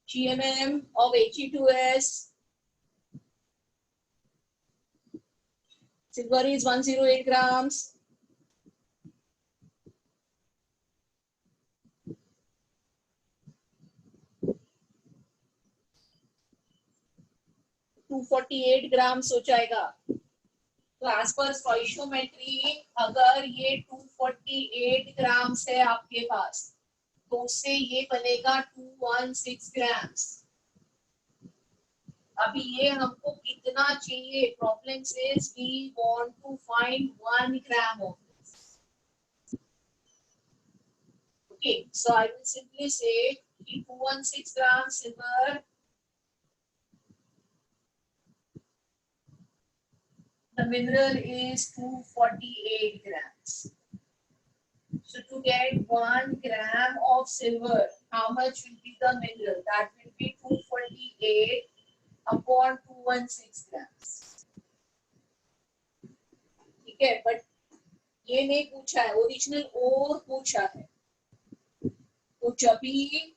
GMM of He2S, silver is 108 grams. $248 grams हो जाएगा. तो एज पर स्टोइशियोमेट्री अगर ये 248 ग्राम्स है आपके पास तो उससे ये बनेगा 216 ग्राम्स. अभी ये हमको कितना चाहिए? Problem says we want to find 1 gram of this. Okay, so I will simply say 216 gram silver, the mineral is 248 grams. So to get 1 gram of silver, how much will be the mineral? That will be 248 upon 216 grams. ठीक है, but ये नहीं पूछा है, original ओर पूछा है. तो जब भी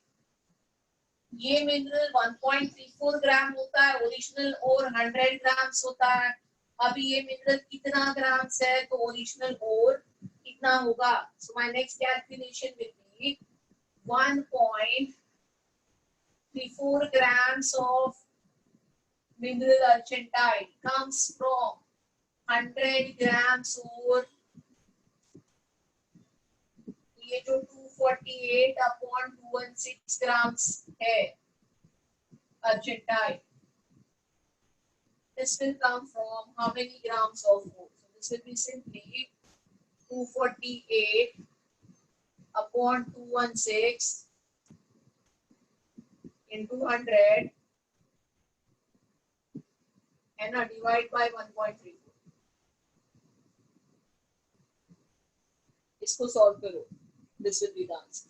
ये मिनरल 1.34 ग्राम होता है, ओरिजिनल ओर 100 ग्राम्स होता है. अभी ये मिनरल कितना ग्राम्स है तो ओरिजिनल ओर कितना होगा? So my next calculation will be 1.34 grams of mineral argentite comes from 100 grams ore. ये जो 248 upon 216 grams है argentite, this will come from how many grams of ore? So this will be simply 248 upon 216 into 100 and divide by 1.34. इसको solve करो. This will be the answer.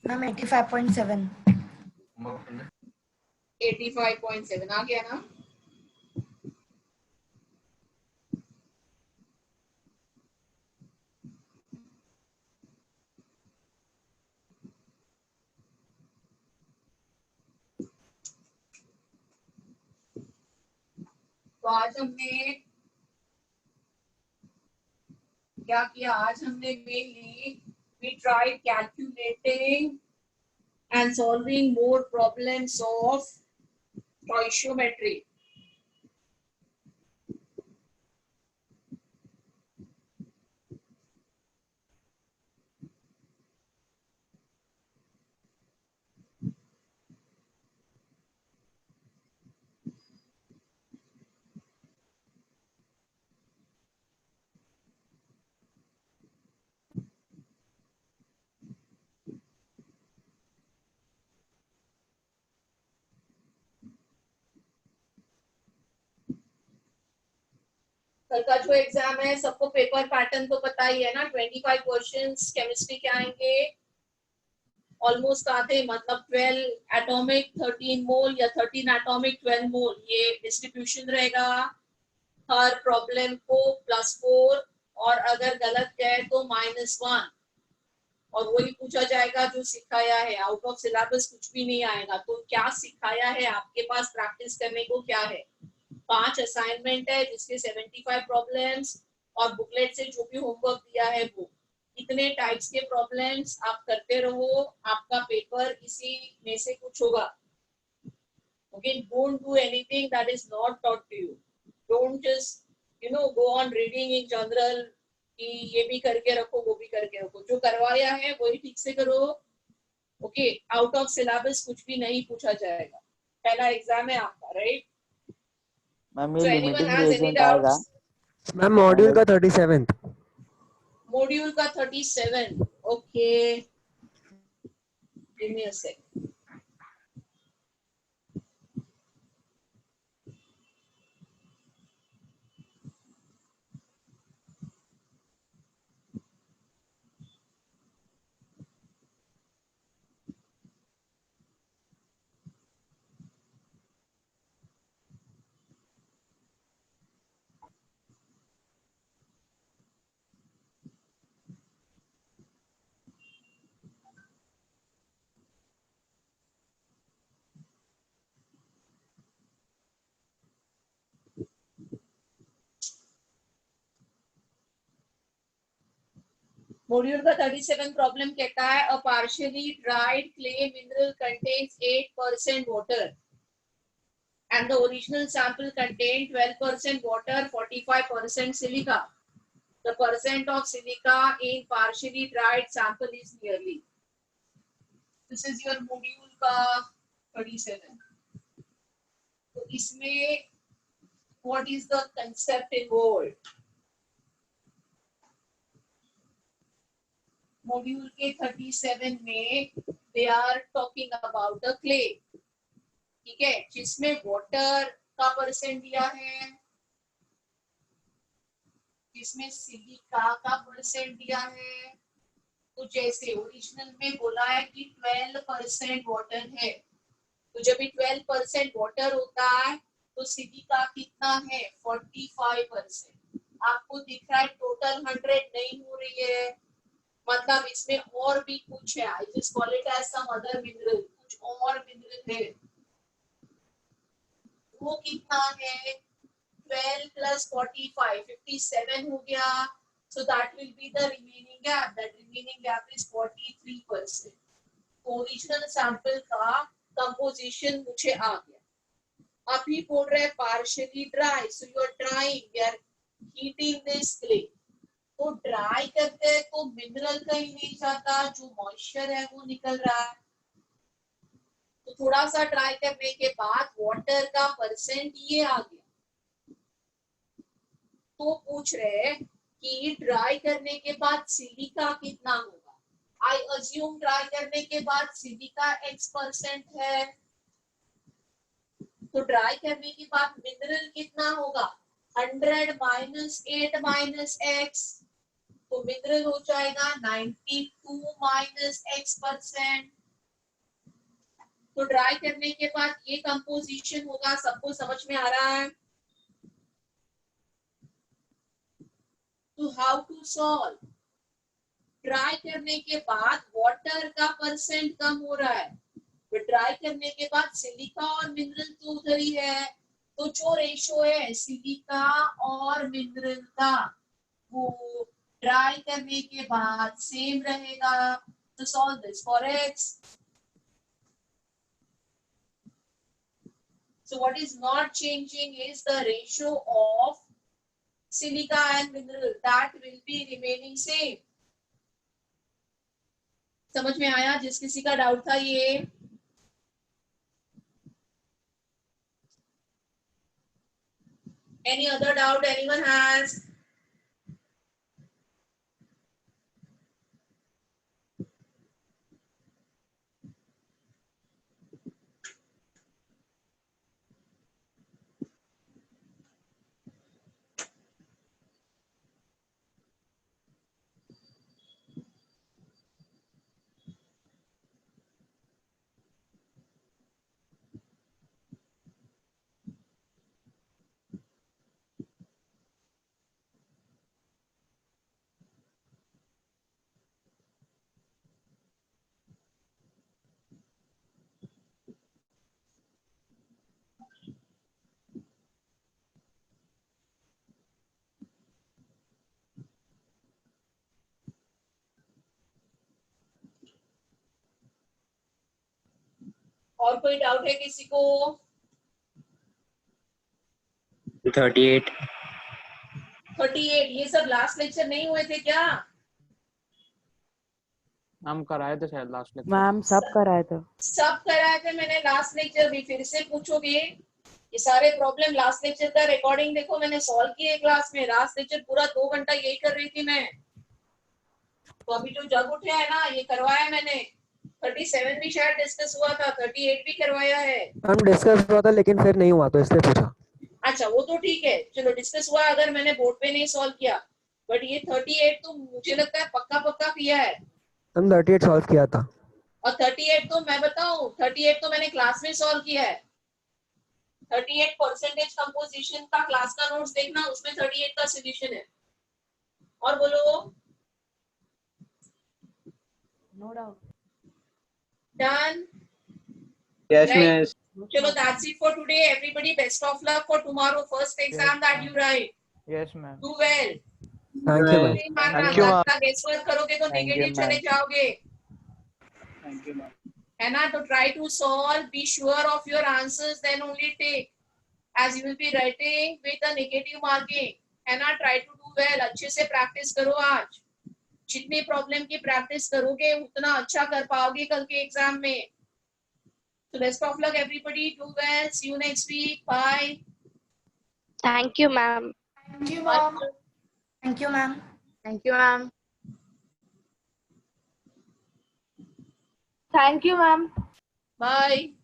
Ma'am 85.7. 85.7 आ गया ना? तो आज हमने क्या किया? आज हमने mainly we tried calculating and solving more problems of stoichiometry. कल का जो एग्जाम है सबको पेपर पैटर्न तो पता ही है ना। 25 क्वेश्चंस केमिस्ट्री के आएंगे, ऑलमोस्ट आते, मतलब 12 एटॉमिक 13 मोल या 13 एटॉमिक 12 मोल, ये डिस्ट्रीब्यूशन रहेगा हर प्रॉब्लम को +4, और अगर गलत गए तो -1, और वही पूछा जाएगा जो सिखाया है। आउट ऑफ सिलेबस कुछ भी नहीं आएगा। तो क्या सिखाया है आपके पास प्रैक्टिस करने को क्या है? 5 असाइनमेंट है जिसके 75 प्रॉब्लम्स, और बुकलेट से जो भी होमवर्क दिया है वो। इतने टाइप्स के प्रॉब्लम्स आप करते रहो, आपका पेपर इसी में से कुछ होगा। Okay, don't do anything that is not taught to you. Don't just go on reading in general कि ये भी करके रखो वो भी करके रखो। जो करवाया है वही ठीक से करो। ओके, आउट ऑफ सिलेबस कुछ भी नहीं पूछा जाएगा। पहला एग्जाम है आपका, राइट? मैम So ये anyone limiting has any reagent आएगा? doubts? मैम मॉड्यूल का 37th। मॉड्यूल का 37। ओके, गिव मी अ सेक। मॉड्यूल का 37 प्रॉब्लम कहता है अ partially dried clay mineral contains 8% water and the original sample contained 12% water, 45% silica. The percent of silica in partially dried sample is nearly. This is your module का 37. तो इसमें what is the concept involved? Module के 37 में they are talking about the clay, ठीक है, जिसमें water का percent दिया है, जिसमें सिलिका का परसेंट दिया है। तो जैसे ओरिजिनल में बोला है कि 12% वाटर है, तो जब भी 12% वाटर होता है तो सिलिका कितना है? 45%। आपको दिख रहा है टोटल 100 नहीं हो रही है, मतलब इसमें और भी कुछ है। I just call it as some other mineral, कुछ और मिनरल है। वो कितना है? 12 plus 45, 57 हो गया। So that will be the remaining gap. That remaining gap is 43%. Original sample का कंपोजिशन मुझे आ गया। अभी बोल रहे हैं partially dry, so you are drying, we are heating this clay. तो ड्राई करते हैं तो मिनरल कहीं नहीं जाता, जो मॉइस्चर है वो निकल रहा है। तो थोड़ा सा ड्राई करने के बाद वाटर का परसेंट ये आ गया। तो पूछ रहे हैं कि ड्राई करने के बाद सिलिका कितना होगा। आई अज्यूम ड्राई करने के बाद सिलिका X% है, तो ड्राई करने के बाद मिनरल कितना होगा? 100 - 8 - X, तो मिनरल हो जाएगा 92 - X%। तो ड्राई करने के बाद ये कंपोजिशन होगा। सबको समझ में आ रहा है? तो हाउ टू सॉल्व? ड्राई करने के बाद वाटर का परसेंट कम हो रहा है, तो ड्राई करने के बाद सिलिका और मिनरल तो उधर ही है, तो जो रेशो है सिलिका और मिनरल का वो ड्राई करने के बाद सेम रहेगा। तो solve this for X। So what is not changing is the ratio of silica and mineral. That will be remaining same. समझ में आया? जिस किसी का डाउट था ये any other doubt anyone has? और कोई डाउट है किसी को? 38 38 ये सब लास्ट लेक्चर नहीं हुए थे क्या? हम कराए थे शायद लास्ट लेक्चर। मैम सब कराए थे। सब कराए थे मैंने लास्ट लेक्चर भी। फिर से पूछोगे ये सारे प्रॉब्लम लास्ट लेक्चर का रिकॉर्डिंग देखो मैंने सॉल्व किए क्लास में। लास्ट लेक्चर पूरा 2 घंटा यही कर रही थी मैं। तो अभी जो जग उठे है ना ये करवाया मैंने। 37 भी शायद डिस्कस हुआ था, 38 भी करवाया है। हम डिस्कस हुआ था लेकिन फिर नहीं हुआ तो इसलिए पूछा। अच्छा वो तो ठीक है, चलो डिस्कस हुआ अगर मैंने बोर्ड पे नहीं सॉल्व किया, बट ये 38 तो मुझे लगता है पक्का पक्का किया है। हम 38 सॉल्व किया था। और 38 तो मैं बताऊं, 38 तो मैंने क्लास में सॉल्व किया है। 38 परसेंटेज कंपोजिशन का क्लास का नोट्स देखना, उसमें 38 का सॉल्यूशन है। और बोलो no doubt. Done? yes Right. miss चलो that's it for today everybody. Best of luck for tomorrow first exam that you write. Yes ma'am. Do well. Thank you ma'am. नहीं मारना, Thank you, ज्यादा guess work करोगे तो Thank you, negative चले ma'am. जाओगे, thank you ma'am है ना? तो try to solve, be sure of your answers, then only take, as you will be writing with a negative marking, है ना? Try to do well. अच्छे से practice करो आज। जितनी प्रॉब्लम की प्रैक्टिस करोगे उतना अच्छा कर पाओगे कल के एग्जाम में। So best of luck everybody. Do well. See you next week. Bye. Thank you, ma'am. Thank you, mom. Thank you, ma'am. Thank you ma'am. Thank you, ma'am. Bye.